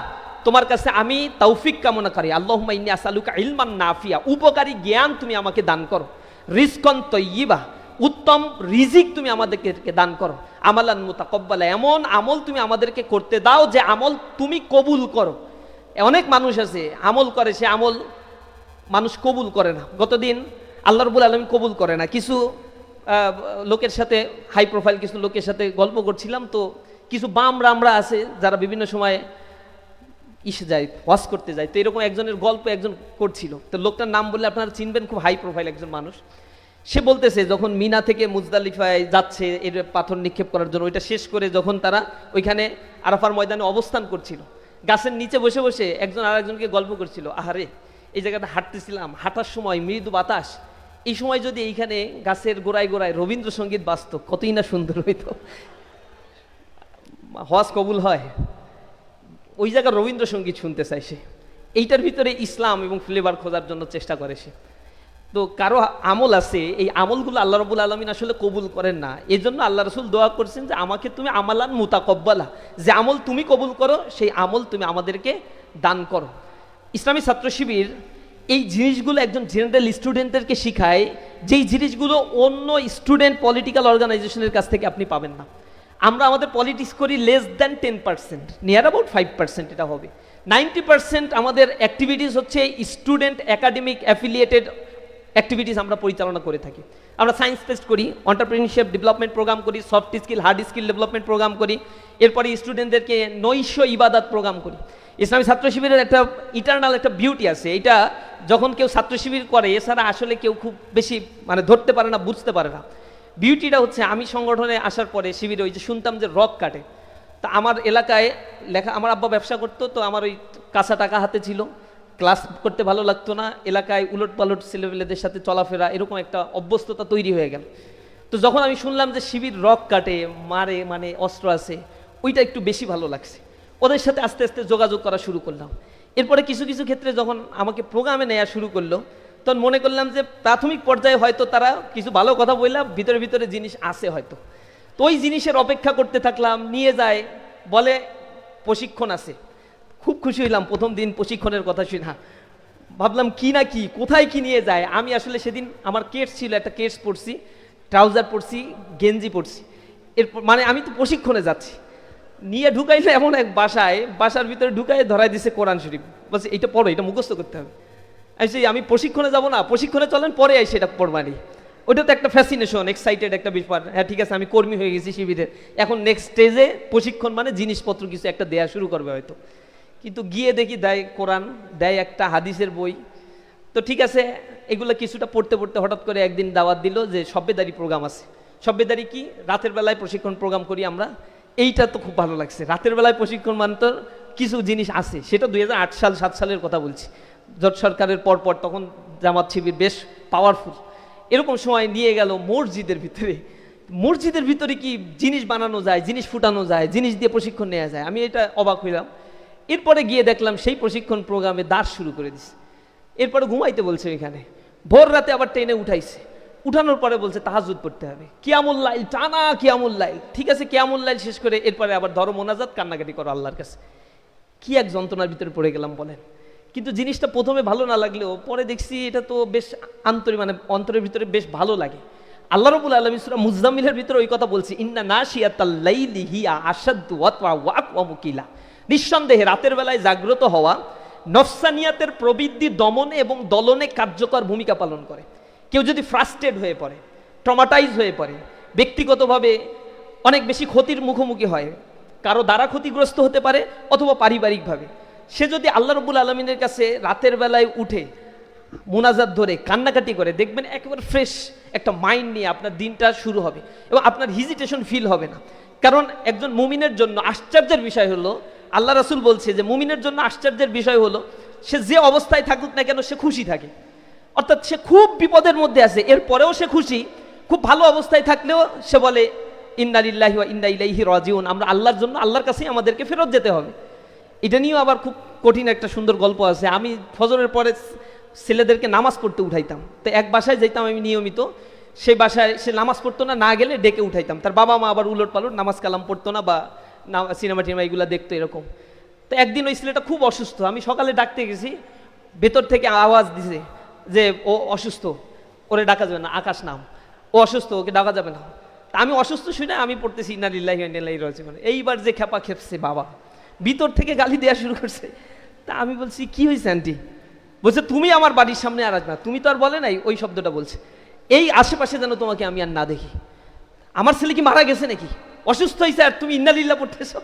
তোমার কাছে আমি তৌফিক কামনা করি। আল্লাহুম্মা ইন্নী আসআলুকা ইলমান নাফিয়া, উপকারী জ্ঞান তুমি আমাকে দান করো, রিজকান তাইয়্যিবা, উত্তম রিজিক তুমি আমাদেরকে দান করো, আমালান মুতাকাব্বালা, এমন আমল তুমি আমাদেরকে করতে দাও যে আমল তুমি কবুল করো। অনেক মানুষ আছে আমল করে, সে আমল মানুষ কবুল করে না। গতদিন আল্লাহ রাব্বুল আলামিন কবুল করে না। কিছু লোকের সাথে, হাই প্রোফাইল কিছু লোকের সাথে গল্প করছিলাম, তো কিছু বাম রামরা আছে যারা বিভিন্ন সময় যায়, ওয়াজ করতে যায়। তো এরকম একজনের গল্প একজন করছিল, তো লোকটার নাম বললে আপনারা চিনবেন, খুব হাই প্রোফাইল একজন মানুষ। সে বলতেছে যখন মিনা থেকে মুজদালিফায় যাচ্ছে এর পাথর নিক্ষেপ করার জন্য, ওইটা শেষ করে যখন তারা ওইখানে আরাফার ময়দানে অবস্থান করছিল, গাছের নিচে বসে বসে একজন আর একজনকে গল্প করছিল, আহারে এই জায়গাটা হাঁটতেছিলাম, হাঁটার সময় মৃদু বাতাস, এই সময় যদি এইখানে গাছের গোড়ায় গোড়ায় রবীন্দ্রসঙ্গীত বাজতো কতই না সুন্দর হইতো। হজ কবুল হয়, ওই জায়গায় রবীন্দ্রসঙ্গীত শুনতে চাই সে। এইটার ভিতরে ইসলাম এবং ফ্লেভার খোঁজার জন্য চেষ্টা করে সে। তো কারো আমল আছে, এই আমলগুলো আল্লাহ রাব্বুল আলামিন আসলে কবুল করেন না। এই জন্য আল্লাহ রাসূল দোয়া করছেন যে আমাকে তুমি আমালান মুতাকাব্বালা, যে আমল তুমি কবুল করো সেই আমল তুমি আমাদেরকে দান করো। ইসলামী ছাত্র শিবির এই জিনিসগুলো একজন জেনারেল স্টুডেন্টদেরকে শিখায়, যেই জিনিসগুলো অন্য স্টুডেন্ট পলিটিক্যাল অর্গানাইজেশনের কাছ থেকে আপনি পাবেন না। আমরা আমাদের পলিটিক্স করি লেস দ্যান 10%, নিয়ার অ্যাবাউট 5% এটা হবে। 90% আমাদের অ্যাক্টিভিটিস হচ্ছে স্টুডেন্ট একাডেমিক অ্যাফিলিয়েটেড অ্যাক্টিভিটিস আমরা পরিচালনা করে থাকি। আমরা সায়েন্স ফেস্ট করি, এন্টারপ্রেনিউরশিপ ডেভেলপমেন্ট প্রোগ্রাম করি, soft skill hard skill development programme করি, এরপরে স্টুডেন্টদেরকে নৈশ ইবাদত প্রোগ্রাম করি। ইসলামী ছাত্র শিবিরের একটা ইটারনাল একটা বিউটি আছে, এটা যখন কেউ ছাত্র শিবির করে এছাড়া আসলে কেউ খুব বেশি মানে ধরতে পারে না, বুঝতে পারে না। বিউটিটা হচ্ছে আমি সংগঠনে আসার পরে শিবিরে ওই যে শুনতাম যে রক কাটে, তা আমার এলাকায় আমার আব্বা ব্যবসা করতো, তো আমার ওই কাঁচা টাকা হাতে ছিল, ক্লাস করতে ভালো লাগতো না, এলাকায় উলট পালট ছেলেপেলেদের সাথে চলাফেরা এরকম একটা অভ্যস্ততা তৈরি হয়ে গেল। তো যখন আমি শুনলাম যে শিবির রক কাটে, মারে, মানে অস্ত্র আছে, ওইটা একটু বেশি ভালো লাগছে। ওদের সাথে আস্তে আস্তে যোগাযোগ করা শুরু করলাম। এরপরে কিছু কিছু ক্ষেত্রে যখন আমাকে প্রোগ্রামে নেওয়া শুরু করলো, তখন মনে করলাম যে প্রাথমিক পর্যায়ে হয়তো তারা কিছু ভালো কথা বললাম, ভিতরে ভিতরে জিনিস আছে হয়তো, তো ওই জিনিসের অপেক্ষা করতে থাকলাম। নিয়ে যায়, বলে প্রশিক্ষণ আছে, খুব খুশি হইলাম প্রথম দিন প্রশিক্ষণের কথা শুনে। ভাবলাম কি না কি, কোথায় কি নিয়ে যায়। আমি আসলে সেদিন আমার কেটস ছিল, একটা কেটস পরছি, ট্রাউজার পরছি, গেঞ্জি পরছি, এরপর মানে আমি তো প্রশিক্ষণে যাচ্ছি। নিয়ে ঢুকাইলে এমন এক বাসার ভিতরে ঢুকাই ধরাই দিছে কোরআন শরীফ, বলছে এটা পড়ো, এটা মুখস্থ করতে হবে। আমি প্রশিক্ষণে যাব না, প্রশিক্ষণে চলেন পরে আইসে এটা পড়বানি। ওইটা তো একটা ফ্যাসিনেশন, এক্সাইটেড একটা ব্যাপার। হ্যাঁ ঠিক আছে, আমি কর্মী হয়ে গেছি শিবিরের, এখন নেক্সট স্টেজে প্রশিক্ষণ মানে জিনিসপত্র কিছু একটা দেয়া শুরু করবে হয়তো। কিন্তু গিয়ে দেখি দেয় কোরআন, দেয় একটা হাদিসের বই। তো ঠিক আছে, এগুলো কিছুটা পড়তে পড়তে হঠাৎ করে একদিন দাওয়াত দিল যে সভ্যেদারি প্রোগ্রাম আছে। সভ্যেদারি কি? রাতের বেলায় প্রশিক্ষণ প্রোগ্রাম করি আমরা। এইটা তো খুব ভালো লাগছে, রাতের বেলায় প্রশিক্ষণ মানে তো কিছু জিনিস আছে। সেটা 2008 সাল 7 সালের কথা বলছি, জোট সরকারের পরপর, তখন জামাত শিবির বেশ পাওয়ারফুল। এরকম সময় নিয়ে গেল মসজিদের ভিতরে। মসজিদের ভিতরে কি জিনিস বানানো যায়, জিনিস ফুটানো যায়, জিনিস দিয়ে প্রশিক্ষণ নেওয়া যায়, আমি এটা অবাক হইলাম। এরপরে গিয়ে দেখলাম সেই প্রশিক্ষণ প্রোগ্রামে দাঁড় শুরু করে দিছে। এরপরে ঘুমাইতে বলছে, এখানে ভোর রাতে আবার ট্রেনে উঠাইছে। উঠানোর পরে বলছে তাহাজ্জুদ পড়তে হবে, কিয়ামুল লাইল, টানা কিয়ামুল লাইল। ঠিক আছে, কিয়ামুল লাইল শেষ করে এরপরে আবার ধরো মোনাজাত, কান্নাকাটি করো আল্লাহর কাছে। কি এক যন্ত্রণার ভিতরে পড়ে গেলাম বলেন। কিন্তু জিনিসটা প্রথমে ভালো না লাগলেও পরে দেখছি এটা তো বেশ মানে অন্তরের ভিতরে বেশ ভালো লাগে। আল্লাহ রাব্বুল আলামিন সূরা মুজাম্মিলের ভিতরে ওই কথা বলছে, ইন্না নাশিয়াতাল লাইলি হিয়া আশাদ্দু ওয়াতওয়া ওয়া মুকিলা। নিঃসন্দেহে রাতের বেলায় জাগ্রত হওয়া নফসানিয়াতের প্রবৃদ্ধি দমনে এবং দলনে কার্যকর ভূমিকা পালন করে। কেউ যদি ফ্রাস্ট্রেট হয়ে পড়ে, ট্রমাটাইজ হয়ে পড়ে, ব্যক্তিগতভাবে অনেক বেশি ক্ষতির মুখোমুখি হয়, কারো দ্বারা ক্ষতিগ্রস্ত হতে পারে অথবা পারিবারিকভাবে, সে যদি আল্লাহ রাব্বুল আলামিনের কাছে রাতের বেলায় উঠে মোনাজাত ধরে কান্নাকাটি করে, দেখবেন একেবারে ফ্রেশ একটা মাইন্ড নিয়ে আপনার দিনটা শুরু হবে এবং আপনার হিজিটেশন ফিল হবে না। কারণ একজন মুমিনের জন্য আশ্চর্যের বিষয় হলো, আল্লাহ রাসূল বলছে যে মুমিনের জন্য আশ্চর্যের বিষয় হলো সে যে অবস্থায় থাকুক না কেন সে খুশি থাকে। অর্থাৎ সে খুব বিপদের মধ্যে আছে, এরপরেও সে খুশি। খুব ভালো অবস্থায় থাকলেও সে বলে ইন্না লিল্লাহি ওয়া ইন্না ইলাইহি রাজিউন, আমরা আল্লাহর জন্য, আল্লাহর কাছেই আমাদেরকে ফেরত যেতে হবে। এটা নিয়েও আবার খুব কঠিন একটা সুন্দর গল্প আছে। আমি ফজরের পরে ছেলেদেরকে নামাজ পড়তে উঠাইতাম, তো এক বাসায় যেতাম আমি নিয়মিত, সেই বাসায় সে নামাজ পড়তো না, না গেলে ডেকে উঠাইতাম। তার বাবা মা আবার উলট পালট নামাজ কালাম পড়তো না বা সিনেমা টিনেমা এগুলো দেখতো এরকম। তো একদিন ওই ছেলেটা খুব অসুস্থ, আমি সকালে ডাকতে গেছি, ভেতর থেকে আওয়াজ দিছে যে ও অসুস্থ, ওরে ডাকা যাবে না, আকাশ নাম, ও অসুস্থ, ওকে ডাকা যাবে না। তা আমি অসুস্থ শুনে আমি পড়তেছি ইন্না লিল্লাহি ওয়া ইন্না ইলাইহি রাজিউন। এইবার যে খেপা খেপছে বাবা, ভিতর থেকে গালি দেওয়া শুরু করছে। তা আমি বলছি কি হয়েছে আন্টি? বলছে তুমি আমার বাড়ির সামনে আর আসবে না। তুমি তো আর বলে নাই, ওই শব্দটা বলছে, এই আশেপাশে যেন তোমাকে আমি আর না দেখি। আমার ছেলে কি মারা গেছে নাকি, অসুস্থ হয়েছে আর তুমি ইন্না লিল্লাহ পড়তেছো?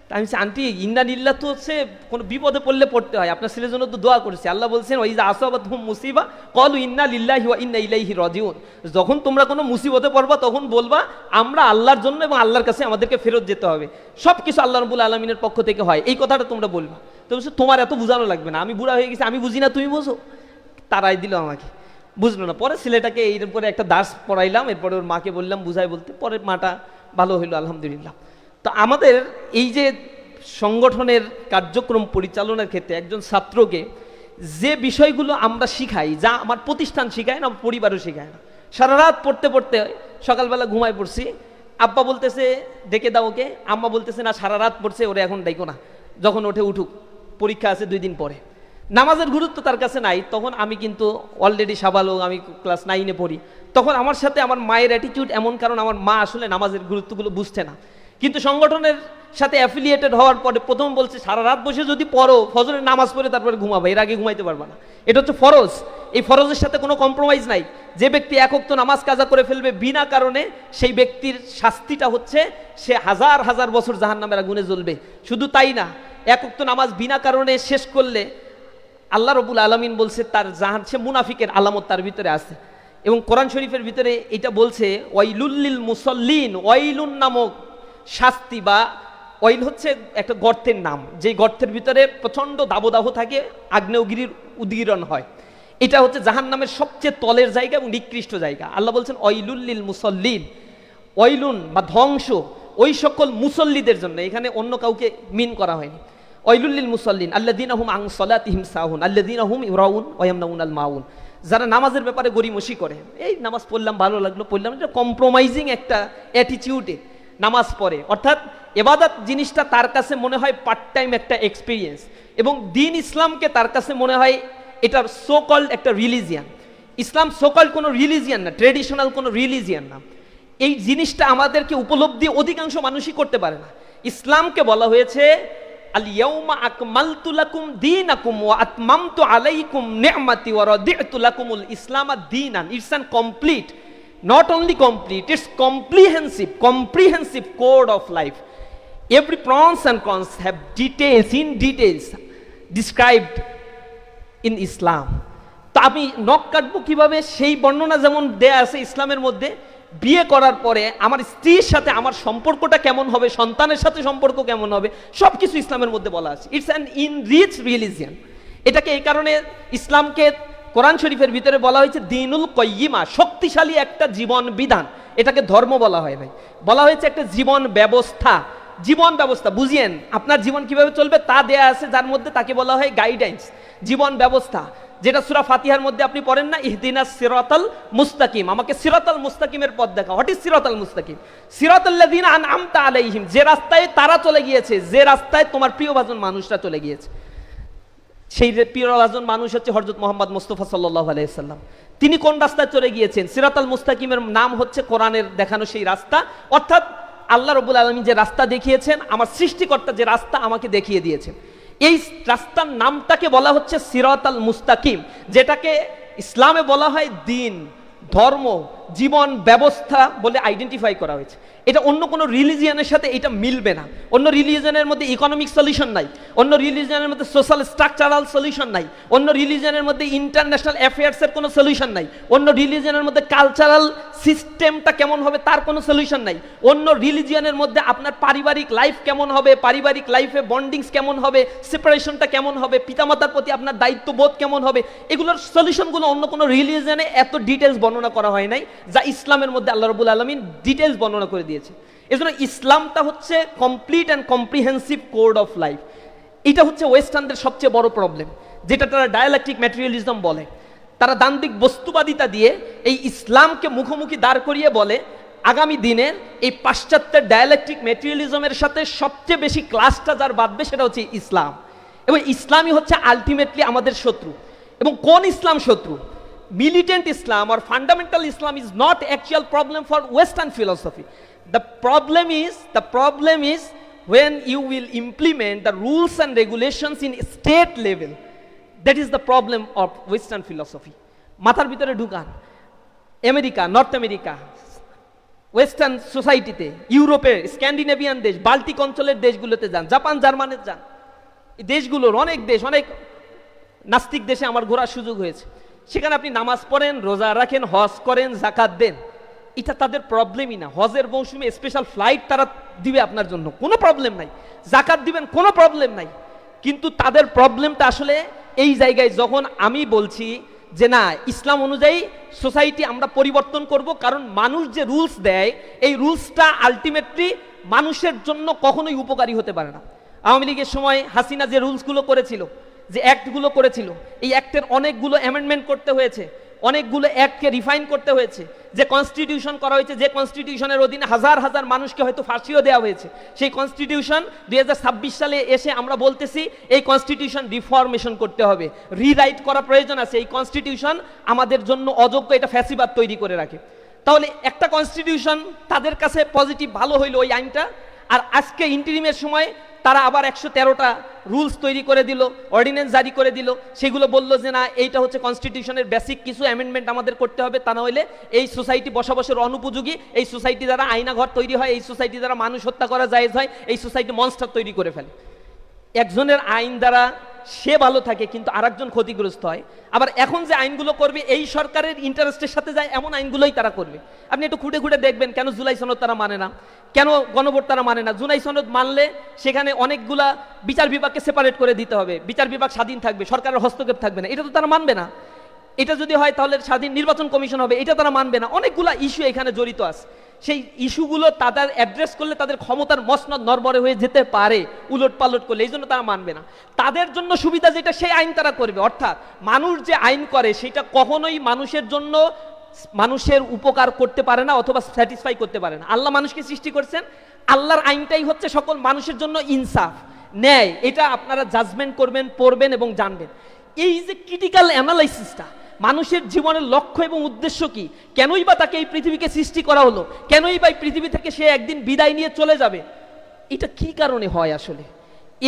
তা আমি বলছি আন্টি ইন্না লিল্লাহ তো হচ্ছে কোনো বিপদে পড়লে পড়তে হয়, আপনার ছেলের জন্য তো দোয়া করেছি। আল্লাহ বলছেন ওয়াইযা আসাবাতহুম মুসিবা ক্বালু ইন্না লিল্লাহি ওয়া ইন্না ইলাইহি রাজিউন। যখন তোমরা কোনো মুসিবতে পড়বা তখন বলবা আমরা আল্লাহর জন্য এবং আল্লাহর কাছে আমাদেরকে ফেরত যেতে হবে, সব কিছু আল্লাহ রাব্বুল আলামিনের পক্ষ থেকে হয়, এই কথাটা তোমরা বলবা। তো বলছে তোমার এত বোঝানো লাগবে না, আমি বুড়া হয়ে গেছি, আমি বুঝি না, তুমি বোঝো। তারাই দিল আমাকে, বুঝলো না। পরে ছেলেটাকে এরপরে একটা দাস পড়াইলাম, এরপরে ওর মাকে বললাম বুঝাই বলতে, পরে মাটা ভালো হইলো আলহামদুলিল্লাহ। তো আমাদের এই যে সংগঠনের কার্যক্রম পরিচালনার ক্ষেত্রে একজন ছাত্রকে যে বিষয়গুলো আমরা শিখাই, যা আমার প্রতিষ্ঠান শিখায় না, আমার পরিবারও শিখায় না। সারা রাত পড়তে পড়তে সকালবেলা ঘুমায় পড়ছি, আব্বা বলতেছে ডেকে দাও ওকে, আম্মা বলতেছে না সারা রাত পড়ছে, ওরে এখন ডাইকো না, যখন ওঠে উঠুক, পরীক্ষা আছে 2 দিন পরে। নামাজের গুরুত্ব তার কাছে নাই। তখন আমি কিন্তু অলরেডি সাবালক, আমি ক্লাস 9-এ পড়ি। তখন আমার সাথে আমার মায়ের অ্যাটিটিউড এমন, কারণ আমার মা আসলে নামাজের গুরুত্বগুলো বুঝতে না। কিন্তু সংগঠনের সাথে অ্যাফিলিয়েটেড হওয়ার পরে প্রথম বলছে সারা রাত বসে যদি পড়ো, ফজরের নামাজ পড়ে তারপরে ঘুমাবে, এর আগে ঘুমাইতে পারবে না। এটা হচ্ছে ফরজ, এই ফরজের সাথে কোনো কম্প্রোমাইজ নাই। যে ব্যক্তি এক ওয়াক্ত নামাজ কাজা করে ফেলবে বিনা কারণে, সেই ব্যক্তির শাস্তিটা হচ্ছে সে হাজার হাজার বছর জাহান্নামের আগুনে জ্বলবে। শুধু তাই না, এক ওয়াক্ত নামাজ বিনা কারণে শেষ করলে আল্লাহ রাব্বুল আলামিন বলছে তার সে মুনাফিকের আলামত তার ভিতরে আছে। এবং কোরআন শরীফের ভিতরে এটা বলছে ওয়াইলুল লিল মুসাল্লিন, ওয়াইলুন নামক শাস্তি বা ওয়াইল হচ্ছে একটা গর্তের নাম, যে গর্তের ভিতরে প্রচণ্ড দাবদাহ থাকে, আগ্নেয়গিরির উদ্গীরণ হয়। এটা হচ্ছে জাহান্নামের সবচেয়ে তলের জায়গা এবং নিকৃষ্ট জায়গা। আল্লাহ বলছেন ওয়াইলুল লিল মুসাল্লিন, ওয়াইলুন বা ধ্বংস ওই সকল মুসল্লিদের জন্য, এখানে অন্য কাউকে মিন করা হয়নি। ওয়াইলুল লিল মুসাল্লিন আল্লাযীনা হুম আন সালাতিহিম সাহুন আল্লাযীনা হুম ইউরাউন ওয়া ইয়ামনাউনাল মাউন, যারা নামাজের ব্যাপারে গড়িমসি করে, এই নামাজ পড়লাম ভালো লাগলো পড়লাম, এটা কম্প্রোমাইজিং একটা অ্যাটিটিউডে নামাজ পড়ে। অর্থাৎ ইবাদত জিনিসটা তার কাছে মনে হয় পার্ট টাইম একটা এক্সপিরিয়েন্স, এবং দ্বীন ইসলামকে তার কাছে মনে হয় এটা সো কল্ড একটা রিলিজিয়ান। ইসলাম সো কল্ড কোনো রিলিজিয়ান না, ট্রেডিশনাল কোনো রিলিজিয়ান না। এই জিনিসটা আমাদেরকে উপলব্ধি অধিকাংশ মানুষই করতে পারে না। ইসলামকে বলা হয়েছে আল ইয়াউমা আকমালতু লাকুম দীনাকুম ওয়া আতমামতু আলাইকুম নি'মাতি ওয়া রাদি'তু লাকুমুল ইসলাম দীনান। It's an complete, not only complete, it's comprehensive code of life. Every pros and cons have details, in details. Described in Islam. তো আমি নখ কাটবো কিভাবে, সেই বর্ণনা যেমন দেয়া আছে ইসলামের মধ্যে। বিয়ে করার পরে আমার স্ত্রীর সাথে আমার সম্পর্কটা কেমন হবে, সন্তানের সাথে সম্পর্ক কেমন হবে, সব কিছু ইসলামের মধ্যে বলা আছে। It's an enrich religion. এটাকে এই কারণে ইসলামকে কোরআন শরীফের ভিতরে বলা হয়েছে দিনুল কয়্যিমা, শক্তিশালী একটা জীবন বিধান। এটাকে ধর্ম বলা হয় নাই, বলা হয়েছে একটা জীবন ব্যবস্থা। জীবন ব্যবস্থা বুঝিয়েন, আপনার জীবন কিভাবে চলবে তা দেয়া আছে, যার মধ্যে তাকে বলা হয় গাইডেন্স, জীবন ব্যবস্থা। যেটা সূরা ফাতিহার মধ্যে আপনি পড়েন না, ইহদিনাস সিরাতাল মুস্তাকিম, আমাকে সিরাতাল মুস্তাকিমের পথ দেখাও। হোয়াট ইজ সিরাতাল মুস্তাকিম? সিরাতাল্লাযিনা আনআমতা আলাইহিম, যে রাস্তায় তারা চলে গিয়েছে, যে রাস্তায় তোমার প্রিয়ভাজন মানুষরা চলে গিয়েছে। সেই প্রিয়ভাজন মানুষ হচ্ছে হযরত মুহাম্মদ মুস্তাফা সাল্লাল্লাহু আলাইহি সাল্লাম। তিনি কোন রাস্তায় চলে গিয়েছেন? সিরাতাল মুস্তাকিমের নাম হচ্ছে কোরআনের দেখানো সেই রাস্তা, অর্থাৎ আল্লাহ রাব্বুল আলামিন যে রাস্তা দেখিয়েছেন, আমার সৃষ্টিকর্তা যে রাস্তা আমাকে দেখিয়ে দিয়েছেন, এই রাস্তার নামটাকে বলা হচ্ছে সিরাতাল মুস্তাকিম, যেটাকে ইসলামে বলা হয় দিন, ধর্ম, জীবন ব্যবস্থা বলে আইডেন্টিফাই করা হয়েছে। এটা অন্য কোনো রিলিজিয়নের সাথে এটা মিলবে না। অন্য রিলিজিয়নের মধ্যে ইকোনমিক সলিউশন নাই, অন্য রিলিজিয়নের মধ্যে সোশ্যাল স্ট্রাকচারাল সলিউশন নাই, অন্য রিলিজিয়নের মধ্যে ইন্টারন্যাশনাল অ্যাফেয়ার্সের কোনো সলিউশন নাই, অন্য রিলিজিয়নের মধ্যে কালচারাল সিস্টেমটা কেমন হবে তার কোনো সলিউশন নাই, অন্য রিলিজিয়নের মধ্যে আপনার পারিবারিক লাইফ কেমন হবে, পারিবারিক লাইফে বন্ডিংস কেমন হবে, সেপারেশনটা কেমন হবে, পিতামাতার প্রতি আপনার দায়িত্ববোধ কেমন হবে, এগুলোর সলিউশনগুলো অন্য কোনো রিলিজিয়নে এত ডিটেলস বর্ণনা করা হয় নাই, যা ইসলামের মধ্যে আল্লাহ রাব্বুল আলামিন ডিটেলস বর্ণনা করে দিয়েছে। এজন্য ইসলামটা হচ্ছে complete and comprehensive code of life. এটা হচ্ছে ওয়েস্টার্নদের সবচেয়ে বড় প্রবলেম, যেটা তারা ডায়ালেকটিক ম্যাটেরিয়ালিজম বলে। তারা দান্দিক বস্তুবাদিতা দিয়ে এই ইসলামকে মুখোমুখি দাঁড় করিয়ে বলে আগামী দিনের এই পাশ্চাত্যের ডায়ালেকটিক ম্যাটেরিয়ালিজমের সাথে সবচেয়ে বেশি ক্লাসটা যার বাঁধবে সেটা হচ্ছে ইসলাম, এবং ইসলামই হচ্ছে আলটিমেটলি আমাদের শত্রু। এবং কোন ইসলাম শত্রু? Militant Islam or fundamental Islam is not actual problem for Western philosophy. The problem is when you will implement the rules and regulations in state level. That is the problem of Western philosophy. মাথার ভিতরে ঢুকান, আমেরিকা, নর্থ আমেরিকা, ওয়েস্টার্ন সোসাইটিতে, ইউরোপের স্ক্যান্ডিনেভিয়ান দেশ, বাল্টিক অঞ্চলের দেশগুলোতে যান, জাপান জার্মানের যান, এই দেশগুলোর অনেক দেশ, অনেক নাস্তিক দেশে আমার ঘোরার সুযোগ হয়েছে। সেখানে আপনি নামাজ পড়েন, রোজা রাখেন, হজ করেন, যাকাত দেন, এটা তাদের প্রবলেমই না। হজের মৌসুমে স্পেশাল ফ্লাইট তারা দিবে আপনার জন্য, কোনো প্রবলেম নাই। যাকাত দিবেন, কোনো প্রবলেম নাই। কিন্তু তাদের প্রবলেমটা আসলে এই জায়গায়, যখন আমি বলছি যে না, ইসলাম অনুযায়ী সোসাইটি আমরা পরিবর্তন করব, কারণ মানুষ যে রুলস দেয় এই রুলসটা আলটিমেটলি মানুষের জন্য কখনোই উপকারী হতে পারে না। আওয়ামী লীগের সময় হাসিনা যে রুলসগুলো করেছিল, যে অ্যাক্টগুলো করেছিল, এই অ্যাক্টের অনেকগুলো অ্যামেন্ডমেন্ট করতে হয়েছে, অনেকগুলো অ্যাক্টকে রিফাইন করতে হয়েছে। যে কনস্টিটিউশন করা হয়েছে, যে কনস্টিটিউশনের অধীনে হাজার হাজার মানুষকে হয়তো ফাঁসিও দেওয়া হয়েছে, সেই কনস্টিটিউশন 2026 সালে এসে আমরা বলতেছি এই কনস্টিটিউশন রিফরমেশন করতে হবে, রিরাইট করা প্রয়োজন আছে। এই কনস্টিটিউশন আমাদের জন্য অযোগ্য, এটা ফ্যাসিবাদ তৈরি করে রাখে। তাহলে একটা কনস্টিটিউশন তাদের কাছে পজিটিভ ভালো হইলো ওই আইনটা, আর আজকে ইন্টারিমের সময় তারা আবার 113টা রুলস তৈরি করে দিল, অর্ডিন্যান্স জারি করে দিল। সেগুলো বলল যে না, এইটা হচ্ছে কনস্টিটিউশনের বেসিক কিছু অ্যামেন্ডমেন্ট আমাদের করতে হবে, তা না হলে এই সোসাইটি বসবাসের অনুপযোগী, এই সোসাইটি দ্বারা আয়নাঘর তৈরি হয়, এই সোসাইটি দ্বারা মানুষ হত্যা করা জায়েজ হয়, এই সোসাইটি মনস্টার তৈরি করে ফেলে। একজনের আইন দ্বারা সে ভালো থাকে কিন্তু আরেকজন ক্ষতিগ্রস্ত হয়। আবার এখন যে আইনগুলো করবে এই সরকারের ইন্টারেস্টের সাথে যায় এমন আইনগুলোই তারা করবে। আপনি একটু খুঁটে খুঁটে দেখবেন কেন জুলাই সনদ তারা মানে না, কেন গণভোট তারা মানে না। জুলাই সনদ মানলে সেখানে অনেকগুলা বিচার বিভাগকে সেপারেট করে দিতে হবে, বিচার বিভাগ স্বাধীন থাকবে, সরকারের হস্তক্ষেপ থাকবে না, এটা তো তারা মানবে না। এটা যদি হয় তাহলে স্বাধীন নির্বাচন কমিশন হবে, এটা তারা মানবে না। অনেকগুলা ইস্যু এখানে জড়িত আছে, সেই ইস্যুগুলো তাদের অ্যাড্রেস করলে তাদের ক্ষমতার মসনদ নড়বড়ে হয়ে যেতে পারে উলট পালট করলে, এই জন্য তারা মানবে না। তাদের জন্য সুবিধা যেটা সেই আইন তারা করবে। অর্থাৎ মানুষ যে আইন করে সেটা কখনোই মানুষের জন্য মানুষের উপকার করতে পারে না অথবা স্যাটিসফাই করতে পারে না। আল্লাহ মানুষকে সৃষ্টি করছেন, আল্লাহর আইনটাই হচ্ছে সকল মানুষের জন্য ইনসাফ, ন্যায়। এটা আপনারা জাজমেন্ট করবেন, পড়বেন এবং জানবেন। এই যে ক্রিটিক্যাল অ্যানালাইসিসটা, মানুষের জীবনের লক্ষ্য এবং উদ্দেশ্য কি, কেনই বা তাকে এই পৃথিবীকে সৃষ্টি করা হলো, কেনই বা এই পৃথিবী থেকে সে একদিন বিদায় নিয়ে চলে যাবে, এটা কি কারণে হয় আসলে,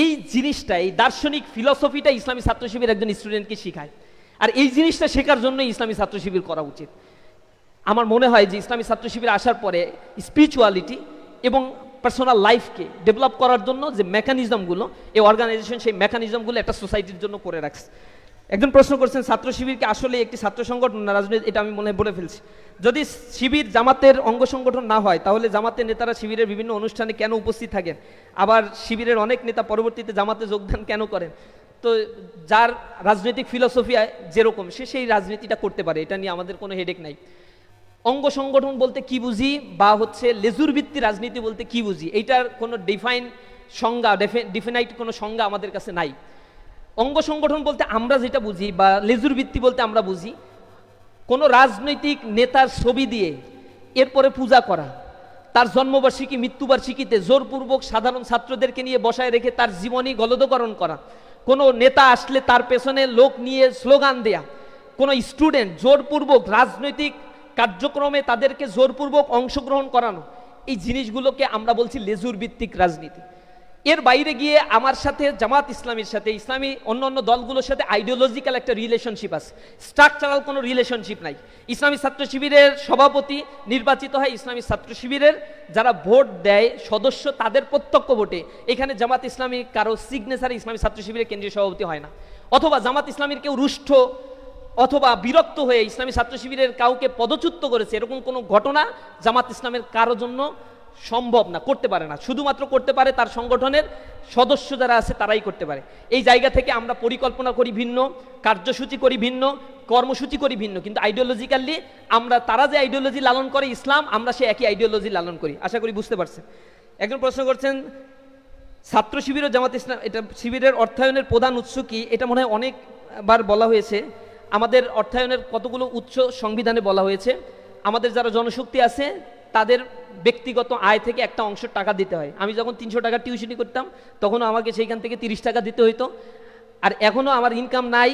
এই জিনিসটা, এই দার্শনিক ফিলসফিটা ইসলামী ছাত্র শিবির একজন স্টুডেন্টকে শেখায়। আর এই জিনিসটা শেখার জন্য ইসলামী ছাত্র শিবির করা উচিত। আমার মনে হয় যে ইসলামী ছাত্র শিবির আসার পরে স্পিরিচুয়ালিটি এবং পার্সোনাল লাইফকে ডেভেলপ করার জন্য যে মেকানিজমগুলো, এই অর্গানাইজেশন সেই মেকানিজমগুলো একটা সোসাইটির জন্য করে রাখছে। একজন প্রশ্ন করছেন ছাত্র শিবিরকে আসলে একটি ছাত্র সংগঠন না রাজনীতি, এটা আমি মনে হয় বলে ফেলছি। যদি শিবির জামাতের অঙ্গ সংগঠন না হয় তাহলে জামাতের নেতারা শিবিরের বিভিন্ন অনুষ্ঠানে কেন উপস্থিত থাকেন, আবার শিবিরের অনেক নেতা পরবর্তীতে জামাতে যোগদান কেন করেন? তো যার রাজনৈতিক ফিলসফি যেরকম সে সেই রাজনীতিটা করতে পারে, এটা নিয়ে আমাদের কোনো হেডেক নাই। অঙ্গ সংগঠন বলতে কি বুঝি বা হচ্ছে লেজুর ভিত্তি রাজনীতি বলতে কি বুঝি, এইটার কোনো ডিফাইনাইট কোনো সংজ্ঞা আমাদের কাছে নাই। অঙ্গ সংগঠন বলতে আমরা যেটা বুঝি বা লেজুর ভিত্তি বলতে আমরা বুঝি কোনো রাজনৈতিক নেতার ছবি দিয়ে এরপরে পূজা করা, তার জন্মবার্ষিকী মৃত্যুবার্ষিকীতে জোরপূর্বক সাধারণ ছাত্রদেরকে নিয়ে বসায় রেখে তার জীবনী গলদকরণ করা, কোনো নেতা আসলে তার পেছনে লোক নিয়ে স্লোগান দেয়া, কোনো স্টুডেন্ট জোরপূর্বক রাজনৈতিক কার্যক্রমে তাদেরকে জোরপূর্বক অংশগ্রহণ করানো, এই জিনিসগুলোকে আমরা বলছি লেজুর ভিত্তিক রাজনীতি। এর বাইরে গিয়ে আমার সাথে জামাত ইসলামীর সাথে ইসলামী অন্য অন্য দলগুলোর সাথে আইডিওলজিক্যাল একটা রিলেশনশিপ আছে, স্ট্রাকচারাল কোনো রিলেশনশিপ নাই। ইসলামী ছাত্র শিবিরের সভাপতি নির্বাচিত হয় ইসলামী ছাত্র শিবিরের যারা ভোট দেয় সদস্য, তাদের প্রত্যক্ষ ভোটে। এখানে জামাত ইসলামী কারো সিগনেচারে ইসলামী ছাত্র শিবিরের কেন্দ্রীয় সভাপতি হয় না, অথবা জামাত ইসলামীর কেউ রুষ্ট অথবা বিরক্ত হয়ে ইসলামী ছাত্র শিবিরের কাউকে পদচ্যুত করেছে, এরকম কোনো ঘটনা জামাত ইসলামের কারো জন্য সম্ভব না, করতে পারে না। শুধুমাত্র করতে পারে তার সংগঠনের সদস্য যারা আছে তারাই করতে পারে। এই জায়গা থেকে আমরা পরিকল্পনা করি ভিন্ন, কার্যসূচি করি ভিন্ন, কর্মসূচি করি ভিন্ন, কিন্তু আইডিওলজিক্যালি আমরা তারা যে আইডিওলজি লালন করে ইসলাম, আমরা সে একই আইডিওলজি লালন করি। আশা করি বুঝতে পারছেন। একজন প্রশ্ন করছেন ছাত্র শিবির ও জামাত ইসলাম এটা শিবিরের অর্থায়নের প্রধান উৎস কি? এটা মনে হয় অনেকবার বলা হয়েছে। আমাদের অর্থায়নের কতগুলো উৎস সংবিধানে বলা হয়েছে। আমাদের যারা জনশক্তি আছে তাদের ব্যক্তিগত আয় থেকে একটা অংশ টাকা দিতে হয়। আমি যখন 300 টাকা টিউশনি করতাম তখনও আমাকে সেইখান থেকে 30 টাকা দিতে হইতো। আর এখনও আমার ইনকাম নাই,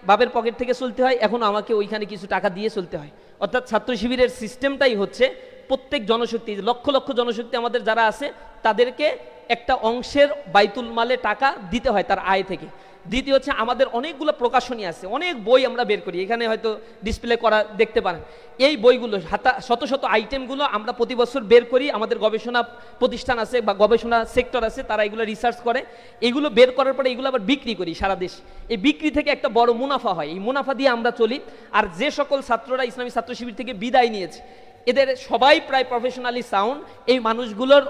বাপের পকেট থেকে চলতে হয়, এখনও আমাকে ওইখানে কিছু টাকা দিয়ে চলতে হয়। অর্থাৎ ছাত্র শিবিরের সিস্টেমটাই হচ্ছে প্রত্যেক জনশক্তি, লক্ষ লক্ষ জনশক্তি আমাদের যারা আছে তাদেরকে একটা অংশের বাইতুল মালে টাকা দিতে হয় তার আয় থেকে। দ্বিতীয় হচ্ছে আমাদের অনেকগুলো প্রকাশনী আছে, অনেক বই আমরা বের করি, এখানে হয়তো ডিসপ্লে করা দেখতে পারেন। এই বইগুলো শত শত আইটেমগুলো আমরা প্রতি বছর বের করি। আমাদের গবেষণা প্রতিষ্ঠান আছে বা গবেষণা সেক্টর আছে, তারা এগুলো রিসার্চ করে। এগুলো বের করার পরে এগুলো আবার বিক্রি করি সারা দেশ। এই বিক্রি থেকে একটা বড় মুনাফা হয়, এই মুনাফা দিয়ে আমরা চলি। আর যে সকল ছাত্ররা ইসলামী ছাত্র শিবির থেকে বিদায় নিয়েছে এদের সবাই প্রায় প্রফেশনালি সাউন্ড, এই মানুষগুলোর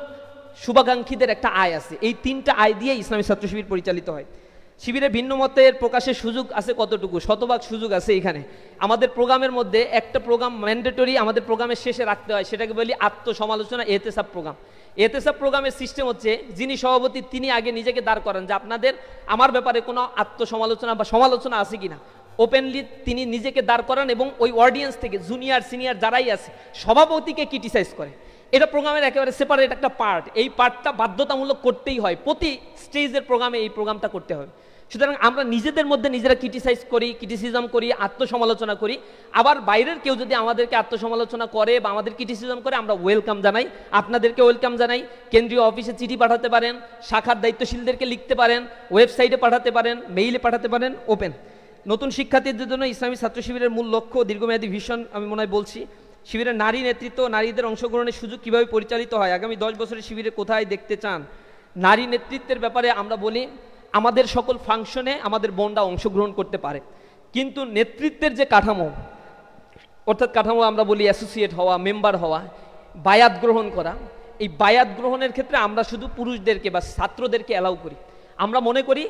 শুভাকাঙ্ক্ষীদের একটা আয় আছে। এই 3টা আয় দিয়ে ইসলামী ছাত্র শিবির পরিচালিত হয়। শিবিরে ভিন্ন মতের প্রকাশের সুযোগ আছে কতটুকু? শতভাগ সুযোগ আছে। এখানে আমাদের প্রোগ্রামের মধ্যে একটা প্রোগ্রাম ম্যান্ডেটরি আমাদের প্রোগ্রামের শেষে রাখতে হয়, সেটাকে বলি আত্মসমালোচনা এহতেসাব প্রোগ্রাম। এহতেসাব প্রোগ্রামের সিস্টেম হচ্ছে যিনি সভাপতি তিনি আগে নিজেকে দাঁড় করান যে আপনাদের আমার ব্যাপারে কোনো আত্মসমালোচনা বা সমালোচনা আছে কিনা। ওপেনলি তিনি নিজেকে দাঁড় করান এবং ওই অডিয়েন্স থেকে জুনিয়র সিনিয়র যারাই আছে সভাপতিকে ক্রিটিসাইজ করে। এটা প্রোগ্রামের একেবারে সেপারেট একটা পার্ট। এই পার্টটা বাধ্যতামূলক করতেই হয়, প্রতি স্টেজের প্রোগ্রামে এই প্রোগ্রামটা করতে হবে। সুতরাং আমরা নিজেদের মধ্যে নিজেরা ক্রিটিসিজম করি, আত্মসমালোচনা করি। আবার বাইরের কেউ যদি আমাদেরকে আত্মসমালোচনা করে বা আমাদের ক্রিটিসিজম করে আমরা ওয়েলকাম জানাই, আপনাদেরকে ওয়েলকাম জানাই। কেন্দ্রীয় অফিসে চিঠি পাঠাতে পারেন, শাখার দায়িত্বশীলদেরকে লিখতে পারেন, ওয়েবসাইটে পাঠাতে পারেন, মেইলে পাঠাতে পারেন, ওপেন। নতুন শিক্ষার্থীদের জন্য ইসলামী ছাত্র শিবিরের মূল লক্ষ্য দীর্ঘমেয়াদী ভিশন আমি মনে হয় বলছি। শিবিরের নারী নেতৃত্ব, নারীদের অংশগ্রহণের সুযোগ কীভাবে পরিচালিত হয়, আগামী 10 বছরের শিবিরে কোথায় দেখতে চান? নারী নেতৃত্বের ব্যাপারে আমরা বলি আমাদের সকল ফাংশনে আমাদের বোনরা অংশগ্রহণ করতে পারে, কিন্তু নেতৃত্বের যে কাঠামো, অর্থাৎ কাঠামো আমরা বলি অ্যাসোসিয়েট হওয়া, মেম্বার হওয়া, বায়াত গ্রহণ করা, এই বায়াত গ্রহণের ক্ষেত্রে আমরা শুধু পুরুষদেরকে বা ছাত্রদেরকে অ্যালাউ করি। আমরা মনে করি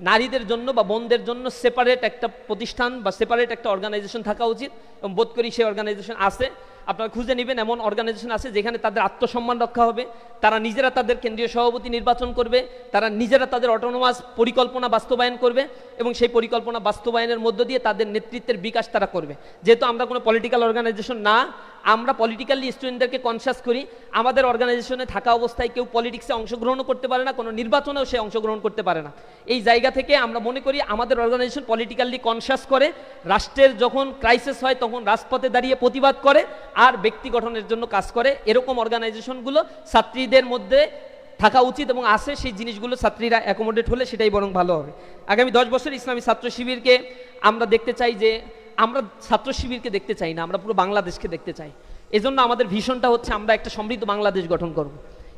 নারীদের জন্য বা বোনদের জন্য সেপারেট একটা প্রতিষ্ঠান বা সেপারেট একটা অর্গানাইজেশন থাকা উচিত, এবং বোধ করি সেই অর্গানাইজেশন আছে। আপনারা খুঁজে নেবেন, এমন অর্গানাইজেশন আছে যেখানে তাদের আত্মসম্মান রক্ষা হবে, তারা নিজেরা তাদের কেন্দ্রীয় সভাপতি নির্বাচন করবে, তারা নিজেরা তাদের অটোনোমাস পরিকল্পনা বাস্তবায়ন করবে এবং সেই পরিকল্পনা বাস্তবায়নের মধ্য দিয়ে তাদের নেতৃত্বের বিকাশ তারা করবে। যেহেতু আমরা কোনো পলিটিক্যাল অর্গানাইজেশন না, আমরা পলিটিক্যালি স্টুডেন্টদেরকে কনসাস করি। আমাদের অর্গানাইজেশনে থাকা অবস্থায় কেউ পলিটিক্সে অংশগ্রহণও করতে পারে না, কোনো নির্বাচনেও সে অংশগ্রহণ করতে পারে না। এই জায়গা থেকে আমরা মনে করি আমাদের অর্গানাইজেশন পলিটিক্যালি কনসাস করে, রাষ্ট্রের যখন ক্রাইসিস হয় তখন রাজপথে দাঁড়িয়ে প্রতিবাদ করে আর ব্যক্তি গঠনের জন্য কাজ করে। এরকম অর্গানাইজেশনগুলো ছাত্রীদের মধ্যে থাকা উচিত এবং আছে। সেই জিনিসগুলো ছাত্রীরা অ্যাকোমোডেট হলে সেটাই বরং ভালো হবে। আগামী 10 বছর ইসলামী ছাত্র শিবিরকে আমরা দেখতে চাই যে আমরা ছাত্র শিবিরকে দেখতে চাই না, আমরা পুরো বাংলাদেশকে দেখতে চাই। এজন্য আমাদের ভিশনটা হচ্ছে আমরা একটা সমৃদ্ধ বাংলাদেশ গঠন করব।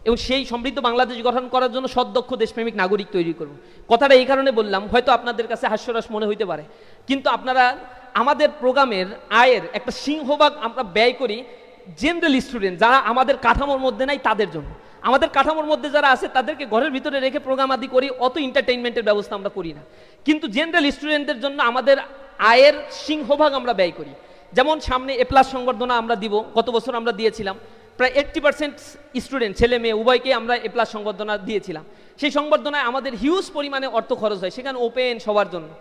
এবং সেই সমৃদ্ধ বাংলাদেশ গঠন করার জন্য সদক্ষ দেশপ্রেমিক নাগরিক তৈরি করব। কথাটা এই কারণে বললাম, হয়তো আপনাদের কাছে হাস্যরস মনে হইতে পারে, কিন্তু আপনারা আমাদের প্রোগ্রামের আয়ের একটা সিংহভাগ আমরা ব্যয় করি জেনারেল স্টুডেন্ট যারা আমাদের কাঠামোর মধ্যে নাই তাদের জন্য। আমাদের কাঠামোর মধ্যে যারা আছে তাদেরকে ঘরের ভিতরে রেখে প্রোগ্রাম আদি করি, অত এন্টারটেইনমেন্টের ব্যবস্থা আমরা করি না। কিন্তু জেনারেল স্টুডেন্টদের জন্য আমাদের আয়ের সিংহভাগ আমরা ব্যয় করি। যেমন সামনে এ প্লাস সংবর্ধনা আমরা দিব, গত বছর আমরা দিয়েছিলাম প্রায় 80% স্টুডেন্ট ছেলে মেয়ে উভয়কে আমরা এ প্লাস সংবর্ধনা দিয়েছিলাম। সেই সংবর্ধনায় আমাদের হিউজ পরিমাণে অর্থ খরচ হয়, সেখানে ওপেন সবার জন্য।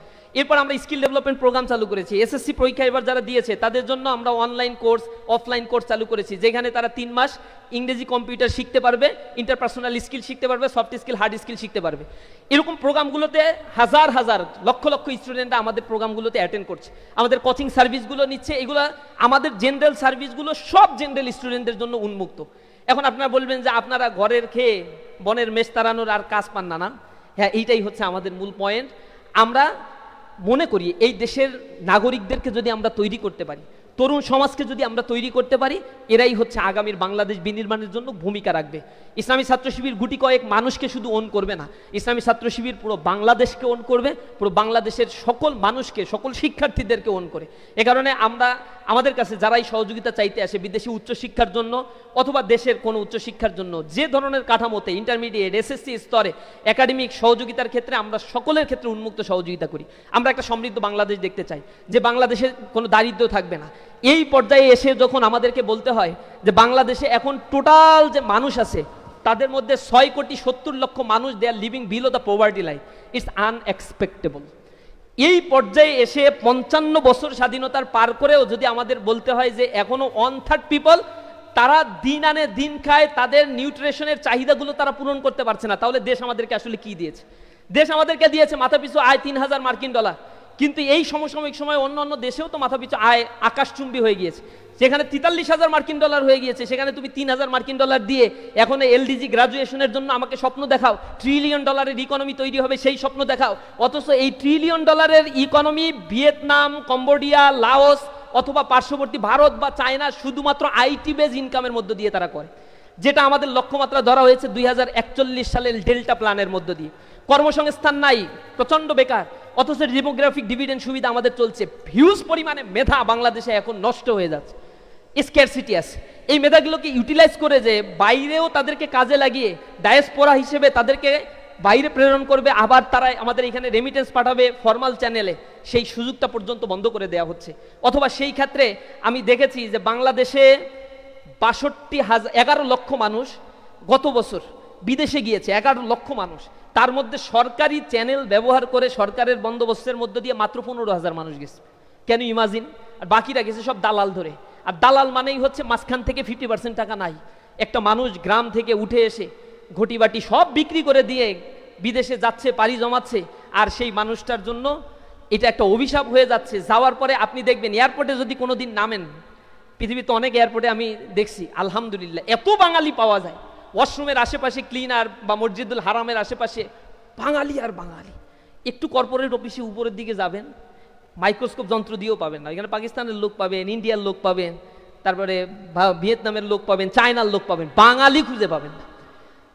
এরপর আমরা স্কিল ডেভেলপমেন্ট প্রোগ্রাম চালু করেছি। এসএসসি পরীক্ষা এবার যারা দিয়েছে তাদের জন্য আমরা অনলাইন কোর্স, অফলাইন কোর্স চালু করেছি, যেখানে তারা 3 মাস ইংরেজি কম্পিউটার শিখতে পারবে, ইন্টারপার্সোনাল স্কিল শিখতে পারবে, সফট স্কিল হার্ড স্কিল শিখতে পারবে। এরকম প্রোগ্রামগুলোতে হাজার হাজার লক্ষ লক্ষ স্টুডেন্টরা আমাদের প্রোগ্রামগুলোতে অ্যাটেন্ড করছে, আমাদের কোচিং সার্ভিসগুলো নিচ্ছে। এগুলো আমাদের জেনারেল সার্ভিসগুলো সব জেনারেল স্টুডেন্টদের জন্য উন্মুক্ত। এখন আপনারা বলবেন যে আপনারা ঘরের খেয়ে বনের মেষ তাড়ানোর আর কাজ পান না, না? হ্যাঁ, এইটাই হচ্ছে আমাদের মূল পয়েন্ট। আমরা মনে করি এই দেশের নাগরিকদেরকে যদি আমরা তৈরি করতে পারি, তরুণ সমাজকে যদি আমরা তৈরি করতে পারি, এরাই হচ্ছে আগামীর বাংলাদেশ বিনির্মাণের জন্য ভূমিকা রাখবে। ইসলামী ছাত্র শিবির গুটি কয়েক মানুষকে শুধু ওন করবে না, ইসলামী ছাত্র শিবির পুরো বাংলাদেশকে ওন করবে, পুরো বাংলাদেশের সকল মানুষকে, সকল শিক্ষার্থীদেরকে ওন করে। এ কারণে আমরা আমাদের কাছে যারাই সহযোগিতা চাইতে আসে বিদেশি উচ্চশিক্ষার জন্য অথবা দেশের কোনো উচ্চশিক্ষার জন্য, যে ধরনের কাঠামোতে ইন্টারমিডিয়েট এসএসসি স্তরে একাডেমিক সহযোগিতার ক্ষেত্রে আমরা সকলের ক্ষেত্রে উন্মুক্ত সহযোগিতা করি। আমরা একটা সমৃদ্ধ বাংলাদেশ দেখতে চাই, যে বাংলাদেশে কোনো দারিদ্র্য থাকবে না। এই পর্যায়ে এসে যখন আমাদেরকে বলতে হয় যে বাংলাদেশে এখন টোটাল যে মানুষ আছে তাদের মধ্যে 6,70,00,000 মানুষ they are living below the poverty line, it's unexpectable. এই পর্যায়ে এসে 55 বছর স্বাধীনতার পার করেও যদি আমাদের বলতে হয় যে এখনো 1/3 পিপল তারা দিন আনে দিন খায়, তাদের নিউট্রিশনের চাহিদাগুলো তারা পূরণ করতে পারছে না, তাহলে দেশ আমাদেরকে আসলে কি দিয়েছে? দেশ আমাদেরকে দিয়েছে মাথাপিছু আয় $3,000 কিন্তু এই সমসাময়িক সময় অন্য অন্য দেশেও তো মাথাপিছু আয় আকাশচুম্বী হয়ে গিয়েছে। সেখানে $43,000 হয়ে গিয়েছে, সেখানে তুমি $3,000 দিয়ে এখন এলডিজি গ্রাজুয়েশনের জন্য আমাকে স্বপ্ন দেখাও, $1 ট্রিলিয়ন ইকোনমি তৈরি হবে সেই স্বপ্ন দেখাও। অথচ এই $1 trillion economy Vietnam, Cambodia, Laos অথবা পার্শ্ববর্তী ভারত বা চায়না শুধুমাত্র আইটি বেজ ইনকামের মধ্য দিয়ে তারা করে, যেটা আমাদের লক্ষ্যমাত্রা ধরা হয়েছে 2041 সালের ডেল্টা প্ল্যানের মধ্য দিয়ে। কর্মসংস্থান নাই, প্রচণ্ড বেকার, অথচ ডেমোগ্রাফিক ডিভিডেন্ড সুবিধা আমাদের চলছে। হিউজ পরিমাণে মেধা বাংলাদেশে এখন নষ্ট হয়ে যাচ্ছে, স্ক্যারসিটি আছে। এই মেধাগুলোকে ইউটিলাইজ করে যে বাইরেও তাদেরকে কাজে লাগিয়ে ডায়াসপোরা হিসেবে তাদেরকে বাইরে প্রেরণ করবে, আবার তারা আমাদের এখানে রেমিটেন্স পাঠাবে ফর্মাল চ্যানেলে, সেই সুযোগটা পর্যন্ত বন্ধ করে দেওয়া হচ্ছে। অথবা সেই ক্ষেত্রে আমি দেখেছি যে বাংলাদেশে 11 লক্ষ মানুষ গত বছর বিদেশে গিয়েছে, 11 লক্ষ মানুষ, তার মধ্যে সরকারি চ্যানেল ব্যবহার করে সরকারের বন্দোবস্তের মধ্য দিয়ে মাত্র 15,000 মানুষ গেছে। কেন ইমাজিন? আর বাকিরা গেছে সব দালাল ধরে। আর দালাল মানেই হচ্ছে মাঝখান থেকে 50% টাকা নাই। একটা মানুষ গ্রাম থেকে উঠে এসে ঘটি বাটি সব বিক্রি করে দিয়ে বিদেশে যাচ্ছে, পাড়ি জমাচ্ছে, আর সেই মানুষটার জন্য এটা একটা অভিশাপ হয়ে যাচ্ছে। যাওয়ার পরে আপনি দেখবেন এয়ারপোর্টে যদি কোনোদিন নামেন, পৃথিবীতে অনেক এয়ারপোর্টে আমি দেখছি আলহামদুলিল্লাহ এত বাঙালি পাওয়া যায়, ওয়াশরুমের আশেপাশে ক্লিনার বা মসজিদুল হারামের আশেপাশে বাঙালি আর বাঙালি। একটু কর্পোরেট অফিসে উপরের দিকে যাবেন, মাইক্রোস্কোপ যন্ত্র দিয়েও পাবেন না, এখানে পাকিস্তানের লোক পাবেন, ইন্ডিয়ার লোক পাবেন, তারপরে ভিয়েতনামের লোক পাবেন, চায়নার লোক পাবেন, বাঙালি খুঁজে পাবেন না।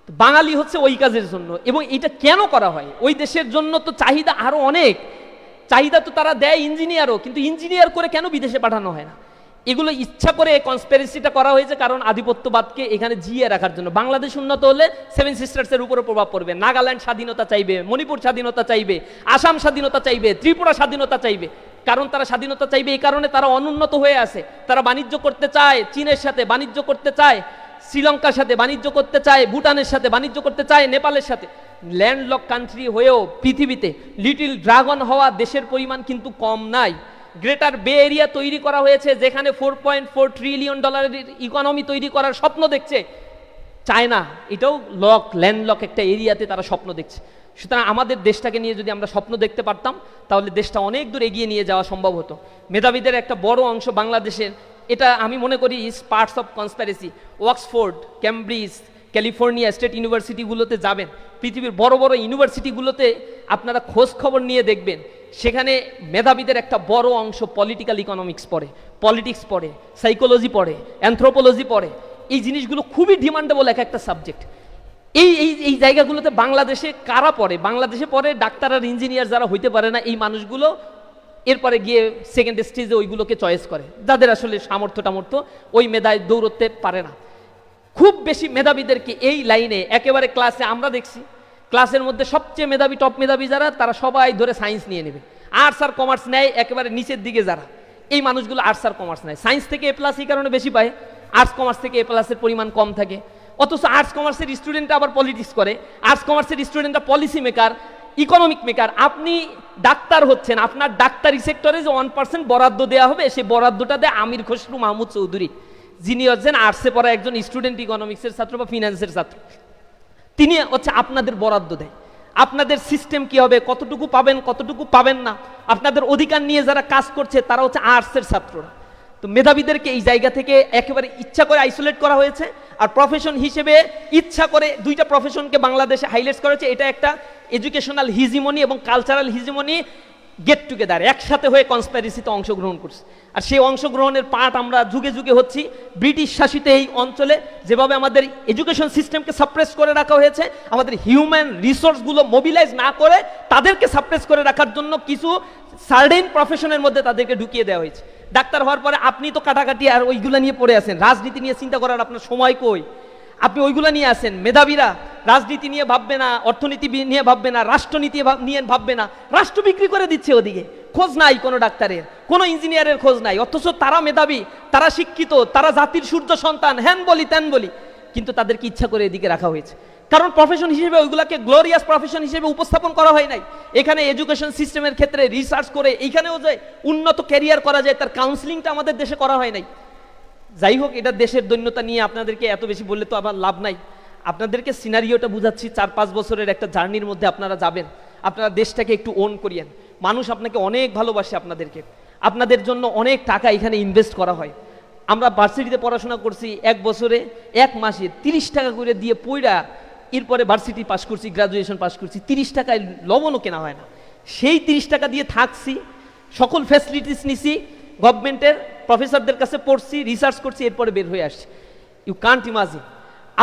বাঙালি হচ্ছে ওই কাজের জন্য। এবং এটা কেন করা হয়? ওই দেশের জন্য তো চাহিদা আরো অনেক, চাহিদা তো তারা দেয় ইঞ্জিনিয়ারও, কিন্তু ইঞ্জিনিয়ার করে কেন বিদেশে পাঠানো হয় না? এগুলো ইচ্ছা করে কনস্পিরেসিটা করা হয়েছে, কারণ আধিপত্যবাদকে এখানে জিয়ে রাখার জন্য। বাংলাদেশ উন্নত হলে 7 সিস্টার্সের উপরে প্রভাব পড়বে, নাগাল্যান্ড স্বাধীনতা চাইবে, মণিপুর স্বাধীনতা চাইবে, আসাম স্বাধীনতা চাইবে, ত্রিপুরা স্বাধীনতা চাইবে। কারণ তারা স্বাধীনতা চাইবে এই কারণে তারা অনুন্নত হয়ে আছে। তারা বাণিজ্য করতে চায় চীনের সাথে, বাণিজ্য করতে চায় শ্রীলঙ্কার সাথে, বাণিজ্য করতে চায় ভুটানের সাথে, বাণিজ্য করতে চায় নেপালের সাথে। ল্যান্ডলক কান্ট্রি হয়েও পৃথিবীতে লিটিল ড্রাগন হওয়া দেশের পরিমাণ কিন্তু কম নাই। গ্রেটার বে এরিয়া তৈরি করা হয়েছে, যেখানে $4.4 ট্রিলিয়ন ইকোনমি তৈরি করার স্বপ্ন দেখছে চায়না। এটাও ল্যান্ডলক একটা এরিয়াতে তারা স্বপ্ন দেখছে। সুতরাং আমাদের দেশটাকে নিয়ে যদি আমরা স্বপ্ন দেখতে পারতাম, তাহলে দেশটা অনেক দূর এগিয়ে নিয়ে যাওয়া সম্ভব হতো। মেধাবীদের একটা বড় অংশ বাংলাদেশের, এটা আমি মনে করি is parts of conspiracy. Oxford, Cambridge, California state ইউনিভার্সিটিগুলোতে যাবেন, পৃথিবীর বড় বড় ইউনিভার্সিটিগুলোতে আপনারা খোঁজ খবর নিয়ে দেখবেন, সেখানে মেধাবীদের একটা বড় অংশ পলিটিক্যাল ইকোনমিক্স পড়ে, পলিটিক্স পড়ে, সাইকোলজি পড়ে, অ্যানথ্রোপোলজি পড়ে। এই জিনিসগুলো খুবই ডিমান্ডেবল এক একটা সাবজেক্ট। এই এই এই জায়গাগুলোতে বাংলাদেশে কারা পড়ে? বাংলাদেশে পড়ে ডাক্তার আর ইঞ্জিনিয়ার যারা হইতে পারে না, এই মানুষগুলো এরপরে গিয়ে সেকেন্ড স্টেজে ওইগুলোকে চয়েস করে, যাদের আসলে সামর্থ্য ওই মেধায় দৌড়তে পারে না। খুব বেশি মেধাবীদেরকে এই লাইনে একেবারে ক্লাসে আমরা দেখছি, ক্লাসের মধ্যে সবচেয়ে মেধাবী টপ মেধাবী যারা, তারা সবাই ধরে সায়েন্স নিয়ে নেবে। আর্টস আর কমার্স নেয় একেবারে নিচের দিকে যারা, এই মানুষগুলো আর্টস আর কমার্স নেয়। সায়েন্স থেকে এ প্লাস এই কারণে বেশি পায়, আর্টস কমার্স থেকে এ প্লাসের পরিমাণ কম থাকে। অথচ আর্টস কমার্সের স্টুডেন্টরা আবার পলিটিক্স করে, আর্টস কমার্সের স্টুডেন্টরা পলিসি মেকার, ইকোনমিক মেকার। আপনি ডাক্তার হচ্ছেন, আপনার ডাক্তারি সেক্টরে যে 1% বরাদ্দ দেওয়া হবে, সেই বরাদ্দটা দেয় আমির খসরু মাহমুদ চৌধুরী, যিনি হচ্ছেন আর্টসে পড়া একজন স্টুডেন্ট, ইকোনমিক্সের ছাত্র বা ফিনান্সের ছাত্র। তিনি হচ্ছে আপনাদের বরাদ্দ দেয়। আপনাদের সিস্টেম কি হবে, কতটুকু পাবেন কতটুকু পাবেন না, আপনাদের অধিকার নিয়ে যারা কাজ করছে তারা হচ্ছে আর্টসের ছাত্ররা। তো মেধাবীদেরকে এই জায়গা থেকে একেবারে ইচ্ছা করে আইসোলেট করা হয়েছে। আর প্রফেশন হিসেবে ইচ্ছা করে দুইটা প্রফেশনকে বাংলাদেশে হাইলাইট করা হয়েছে। এটা একটা এডুকেশনাল হিজিমনি এবং কালচারাল হিজিমনি গেট টুগেদার, একসাথে হয়ে কনস্পাইরেসিতে অংশগ্রহণ করছে। আর সেই অংশগ্রহণের পার্ট আমরা যুগে যুগে হচ্ছি। ব্রিটিশ শাসিত এই অঞ্চলে যেভাবে আমাদের এডুকেশন সিস্টেমকে সাপ্রেস করে রাখা হয়েছে, আমাদের হিউম্যান রিসোর্সগুলো মোবিলাইজ না করে তাদেরকে সাপ্রেস করে রাখার জন্য কিছু সার্টেন প্রফেশনের মধ্যে তাদেরকে ঢুকিয়ে দেওয়া হয়েছে। ডাক্তার হওয়ার পরে আপনি তো কাটাকাটি আর ওইগুলো নিয়ে পড়ে আছেন, রাজনীতি নিয়ে চিন্তা করার আপনার সময় কই? আপনি ওইগুলো নিয়ে আসেন। মেধাবীরা রাজনীতি নিয়ে ভাববে না, অর্থনীতি নিয়ে ভাববে না, রাষ্ট্রনীতি নিয়ে ভাববে না, রাষ্ট্র বিক্রি করে দিচ্ছে ওদিকে। খোঁজ নাই কোনো ডাক্তারের, কোনো ইঞ্জিনিয়ারের খোঁজ নাই। অথচ তারা মেধাবী, তারা শিক্ষিত, তারা জাতির সূর্য সন্তান, হ্যান বলি ত্যান বলি, কিন্তু তাদেরকে ইচ্ছা করে এদিকে রাখা হয়েছে। কারণ প্রফেশন হিসেবে ওইগুলাকে গ্লোরিয়াস প্রফেশন হিসেবে উপস্থাপন করা হয় নাই। এখানে এডুকেশন সিস্টেমের ক্ষেত্রে রিসার্চ করে এইখানেও যে উন্নত ক্যারিয়ার করা যায়, তার কাউন্সিলিংটা আমাদের দেশে করা হয় নাই। যাই হোক, এটা দেশের দৈন্যতা নিয়ে আপনাদেরকে এত বেশি বললে তো আবার লাভ নাই। আপনাদেরকে সিনারিওটা বুঝাচ্ছি, 4-5 বছরের একটা জার্নির মধ্যে আপনারা যাবেন। আপনারা দেশটাকে একটু ওন করিয়েন। মানুষ আপনাকে অনেক ভালোবাসে, আপনাদের জন্য অনেক টাকা এখানে ইনভেস্ট করা হয়। আমরা ভার্সিটিতে পড়াশোনা করছি, 1 বছরে 1 মাসে 30 টাকা করে দিয়ে পড়া, এরপরে ভার্সিটি পাস করছি, গ্রাজুয়েশন পাস করছি। 30 টাকায় লবণও কেনা হয় না। সেই 30 টাকা দিয়ে থাকছি, সকল ফ্যাসিলিটিস নিছি, গভর্নমেন্টের প্রফেসরদের কাছে পড়ছি, রিসার্চ করছি, এরপরে বের হয়ে আসছি। ইউ কান্ট ইমাজিন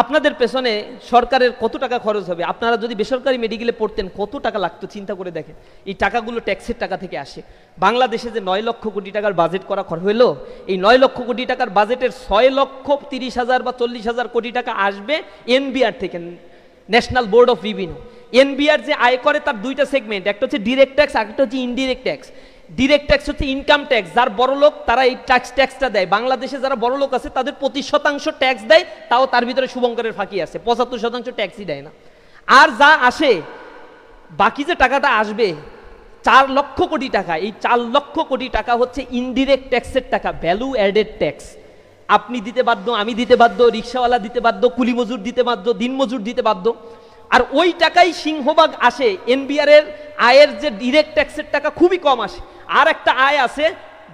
আপনাদের পেছনে সরকারের কত টাকা খরচ হবে। আপনারা যদি বেসরকারি মেডিকেলে পড়তেন কত টাকা লাগতো চিন্তা করে দেখেন। এই টাকাগুলো ট্যাক্সের টাকা থেকে আসে। বাংলাদেশে যে 9 লক্ষ কোটি টাকার বাজেট করা হলো, এই 9 লক্ষ কোটি টাকার বাজেটের 6,30,000 বা 40,000 কোটি টাকা আসবে এনবিআর থেকে, national board of revenue. NBR যে আয় করে তার 2টা সেগমেন্ট, একটা হচ্ছে ডিরেক্ট ট্যাক্স, একটা হচ্ছে ইনডিরেক্ট ট্যাক্স। ডিরেক্ট ট্যাক্স হচ্ছে ইনকাম ট্যাক্স, যার বড় লোক তারা এই ট্যাক্সটা দেয়। বাংলাদেশে যারা বড় লোক আছে তাদের 25% ট্যাক্স দেয়, তাও তার ভিতরে শুভঙ্করের ফাঁকি আছে, 75% ট্যাক্সই দেয় না। আর যা আসে, বাকি যে টাকাটা আসবে 4 লক্ষ কোটি টাকা, এই 4 লক্ষ কোটি টাকা হচ্ছে ইনডিরেক্ট ট্যাক্সের টাকা, ভ্যালু অ্যাডেড ট্যাক্স। আপনি দিতে বাধ্য, আমি দিতে বাধ্য, রিক্সাওয়ালা দিতে বাধ্য, কুলি মজুর দিতে বাধ্য, দিনমজুর দিতে বাধ্য। আর ওই টাকাই সিংহভাগ আসে এনবিআর এর আয়ের, যে ডিরেক্ট ট্যাক্সের টাকা খুবই কম আসে। আর একটা আয় আছে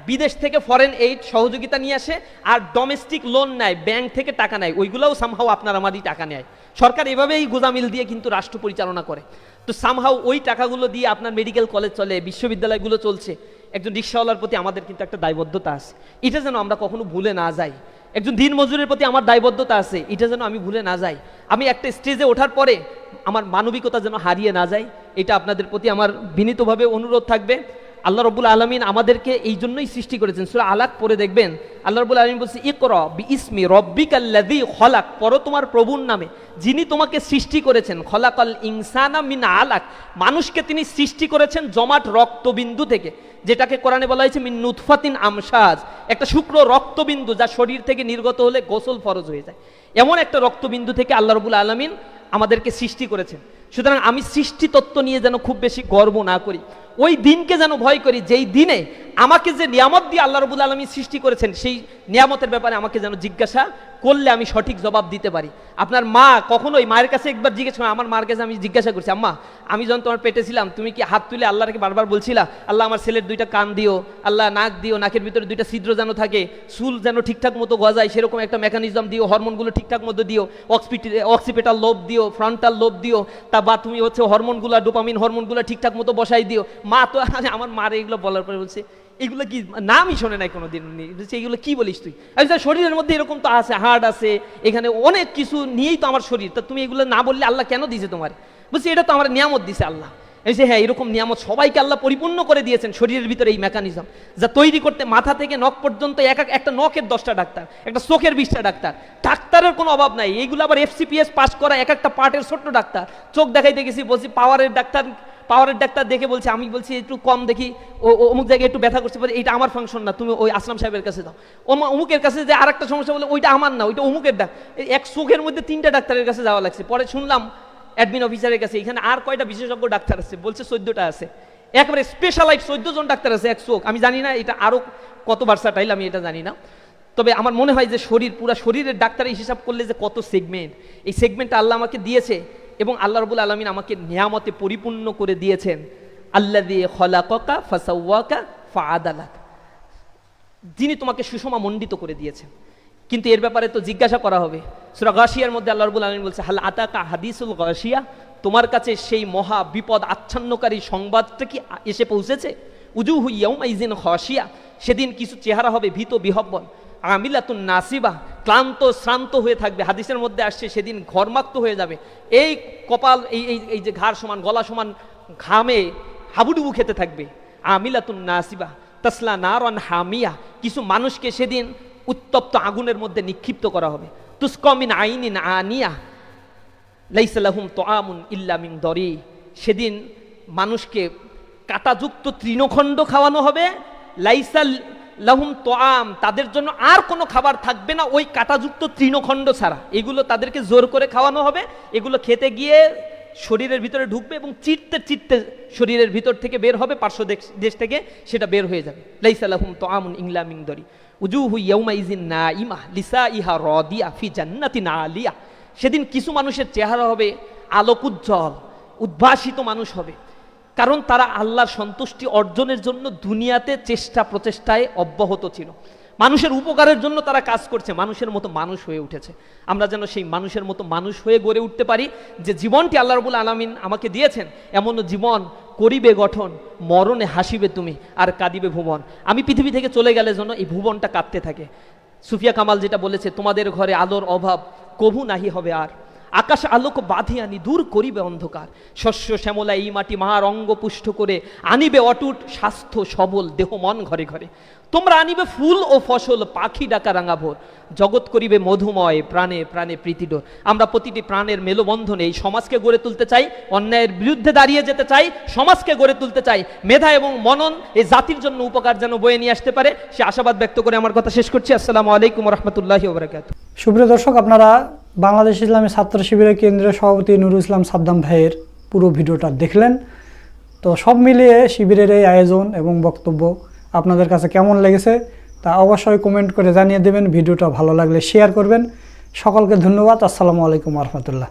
বিদেশ থেকে ফরেন এইড সহযোগিতা নিয়ে আসে, আর ডোমেস্টিক লোন নেয়, ব্যাংক থেকে টাকা নেয়, ওইগুলোও সামহাও আপনার আমারই টাকা নেয়। সরকার এভাবেই গোজামিল দিয়ে কিন্তু রাষ্ট্র পরিচালনা করে। তো সামহাও ওই টাকাগুলো দিয়ে আপনার মেডিকেল কলেজ চলে, বিশ্ববিদ্যালয়গুলো চলছে। একজন রিক্সাওয়ালার প্রতি আমাদের কিন্তু একটা দায়বদ্ধতা আছে, এটা যেন আমরা কখনো ভুলে না যাই। একজন দিন মজুরের প্রতি আমার দায়বদ্ধতা আছে, এটা যেন আমি ভুলে না যাই। আমি একটা স্টেজে ওঠার পরে আমার মানবিকতা যেন হারিয়ে না যায়, এটা আপনাদের প্রতি আমার বিনীতভাবে অনুরোধ থাকবে। আল্লাহ রব্বুল আলামিন আমাদেরকে এই জন্যই সৃষ্টি করেছেন। সূরা আলাক পড়ে দেখবেন, আল্লাহ রব্বুল আলামিন বলছে, ইকরা বিইসমি রব্বিকাল্লাযী খলাক, পড়ো তোমার প্রভুর নামে যিনি তোমাকে সৃষ্টি করেছেন। খলাকাল ইনসানা মিন আলাক, মানুষকে তিনি সৃষ্টি করেছেন জমাট রক্তবিন্দু থেকে, যেটাকে কোরআনে বলা হয়েছে মিন নুতফাতিন আমশাজ, একটা শুক্র রক্তবিন্দু যা শরীর থেকে নির্গত হলে গোসল ফরজ হয়ে যায়। এমন একটা রক্তবিন্দু থেকে আল্লাহ রব্বুল আলামিন আমাদেরকে সৃষ্টি করেছেন। সুতরাং আমি সৃষ্টি তত্ত্ব নিয়ে যেন খুব বেশি গর্ব না করি, ওই দিনকে যেন ভয় করি যেই দিনে আমাকে যে নিয়ামত দিয়ে আল্লাহ রব্বুল আলামিন সৃষ্টি করেছেন, সেই নিয়ামতের ব্যাপারে আমাকে যেন জিজ্ঞাসা করলে আমি সঠিক জবাব দিতে পারি। আপনার মা কখনোই মায়ের কাছে একবার জিজ্ঞেস করে, আমার মার কাছে আমি জিজ্ঞাসা করছি, আম্মা আমি যখন তোমার পেটে ছিলাম তুমি কি হাত তুলে আল্লাহকে বারবার বলছিলা, আল্লাহ আমার ছেলের 2টা কান দিও, আল্লাহ নাক দিও, নাকের ভিতরে 2টা ছিদ্র যেন থাকে, চুল যেন ঠিকঠাক মতো গজায় সেরকম একটা মেকানিজম দিও, হরমোনগুলো ঠিকঠাক মতো দিও, অক্সিপিটাল লোব দিও, ফ্রন্টাল লোব দিও, তা বা তুমি হচ্ছে হরমোনগুলো, ডোপামিন হরমোনগুলো ঠিকঠাক মতো বসাই দিও। মা তো আমার মার এগুলো বলার পরে বলছে, এগুলো কি নামই শোনে নাই কোনোদিন। এগুলো কি বলিস তুই? আচ্ছা শরীরের মধ্যে এরকম তো আছে, হার্ট আছে, এখানে অনেক কিছু নিয়েই তো আমার শরীর, তা তুমি এগুলো না বললে আল্লাহ কেন দিয়েছে তোমার? বলছি এটা তো আমার নিয়ামত দিছে আল্লাহ। এই যে হ্যাঁ, এরকম নিয়ামত সবাইকে আল্লাহ পরিপূর্ণ করে দিয়েছেন শরীরের ভিতরে এই মেকানিজম, যা তৈরি করতে মাথা থেকে নখ পর্যন্ত একটা নখের 10টা ডাক্তার, একটা চোখের 20টা ডাক্তার, ডাক্তারের কোনো অভাব নাই। এইগুলো আবার FCPS পাস করা এক একটা পার্টের ছোট্ট ডাক্তার। চোখ দেখাইতে গেছি, বলছি পাওয়ারের ডাক্তার দেখে বলছে, আমি বলছি একটু কম দেখি, ও অমুক জায়গায় একটু ব্যথা করছে, বলে এইটা আমার ফাংশন না, তুমি ওই আসলাম সাহেবের কাছে যাও। অমুকের কাছে যে আর একটা সমস্যা, বলে ওইটা আমার না, ওইটা অমুকের এক চোখের মধ্যে 3টা ডাক্তারের কাছে যাওয়া লাগছে। পরে শুনলাম অ্যাডমিন অফিসারের কাছে এখানে আর কয়টা বিশেষজ্ঞ ডাক্তার আছে, বলছে 14টা আছে, একবারে স্পেশালাইজ 14 জন ডাক্তার আছে এক চোখ। আমি জানি না এটা আরো কত ভার্সাটাইল, আমি এটা জানি না। তবে আমার মনে হয় যে পুরা শরীরের ডাক্তারের হিসাব করলে যে কত সেগমেন্ট, এই সেগমেন্টটা আল্লাহ আমাকে দিয়েছে এবং আল্লাহ রাব্বুল আলামিন আমাকে নিয়ামতে পরিপূর্ণ করে দিয়েছেন। আল্লাযী খলাকাকা ফাসাওয়াকা ফাআদালাক, যিনি তোমাকে সুষমা মণ্ডিত করে দিয়েছেন। কিন্তু এর ব্যাপারে তো জিজ্ঞাসা করা হবে। সূরা গাশিয়ার মধ্যে আল্লাহ রাব্বুল আলামিন বলছে, হাল আতাকা হাদিসুল গাশিয়া, তোমার কাছে সেই মহা বিপদ আচ্ছন্নকারী সংবাদটা কি এসে পৌঁছেছে? উজুহু ইয়াউমাইযিন খাশিয়া, সেদিন কিছু চেহারা হবে ভীত বিহব্বল, আমিলাতুন নাসিবা, ক্লান্ত শ্রান্ত হয়ে থাকবে। হাদিসের মধ্যে আসছে সেদিন ঘর্মাক্ত হয়ে যাবে, এই কপাল এই যে ঘাড় সমান গলা সমান ঘামে হাবুডুবু খেতে থাকবে। আমিলাতুন নাসিবা তাসলা নারান হামিয়া, কিছু মানুষকে সেদিন উত্তপ্ত আগুনের মধ্যে নিক্ষিপ্ত করা হবে। তুসকা মিন আইনিন আনিয়া লাইসা লাহুম তুআমুন ইল্লা মিন দরি, সেদিন মানুষকে কাঁটাযুক্ত তৃণখণ্ড খাওয়ানো হবে। লাইসা লাহুম তোয়াম, তাদের জন্য আর কোনো খাবার থাকবে না ওই কাঁটাযুক্ত তৃণখণ্ড ছাড়া। এগুলো তাদেরকে জোর করে খাওয়ানো হবে, এগুলো খেতে গিয়ে শরীরের ভিতরে ঢুকবে এবং চিটতে চিটতে শরীরের ভিতর থেকে বের হবে, পার্শ্ব দেশ থেকে সেটা বের হয়ে যাবে। লাইসা লাহুম তোয়ামুন ইল্লা মিন দরি উজুহু ইয়াউমাইযিন নাইমা লিসাইহা রাদিয়া ফি জান্নাতিন আলিয়া, সেদিন কিছু মানুষের চেহারা হবে আলোকোজ্জ্বল, উদ্ভাসিত মানুষ হবে, কারণ তারা আল্লাহর সন্তুষ্টি অর্জনের জন্য দুনিয়াতে প্রচেষ্টায় অব্যাহত ছিল, মানুষের উপকারের জন্য তারা কাজ করছে, মানুষের মতো মানুষ হয়ে উঠেছে। আমরা যেন সেই মানুষের মতো মানুষ হয়ে গড়ে উঠতে পারি, যে জীবনটি আল্লাহ রাব্বুল আলামিন আমাকে দিয়েছেন, এমন জীবন করিবে গঠন, মরণে হাসিবে তুমি আর কাঁদিবে ভুবন। আমি পৃথিবী থেকে চলে গেলে যেন এই ভুবনটা কাঁদতে থাকে। সুফিয়া কামাল যেটা বলেছে, তোমাদের ঘরে আলোর অভাব কভু নাহি হবে আর, আকাশ আলোক বাঁধি আনি দূর করিবে অন্ধকার, শস্য শ্যামলা এই মাটি মার অঙ্গ পুষ্ট করে আনিবে অটুট স্বাস্থ্য সবল দেহ মন ঘরে ঘরে, তোমরা আনিবে ফুল ও ফসল পাখি ডাকা রাঙা ভোর, জগৎ করিবে মধুময় প্রাণে প্রাণে প্রীতিডোর। আমরা প্রতিটি প্রাণের মেলবন্ধনে এই সমাজকে গড়ে তুলতে চাই, অন্যায়ের বিরুদ্ধে দাঁড়িয়ে যেতে চাই, সমাজকে গড়ে তুলতে চাই, মেধা এবং মনন এই জাতির জন্য উপকার যেন বয়ে নিয়ে আসতে পারে, সে আশাবাদ ব্যক্ত করে আমার কথা শেষ করছি। আসসালামু আলাইকুম ওয়া রাহমাতুল্লাহি ওয়া বারাকাতুহু। সুপ্রিয় দর্শক, আপনারা বাংলাদেশ ইসলামী ছাত্র শিবিরের কেন্দ্রীয় সভাপতি নুরুল ইসলাম সাদ্দাম ভাইয়ের পুরো ভিডিওটা দেখলেন। তো সব মিলিয়ে শিবিরের এই আয়োজন এবং বক্তব্য আপনাদের কাছে কেমন লেগেছে তা অবশ্যই কমেন্ট করে জানিয়ে দেবেন। ভিডিওটা ভালো লাগলে শেয়ার করবেন। সকলকে ধন্যবাদ। আসসালামু আলাইকুম ওয়া রাহমাতুল্লাহ।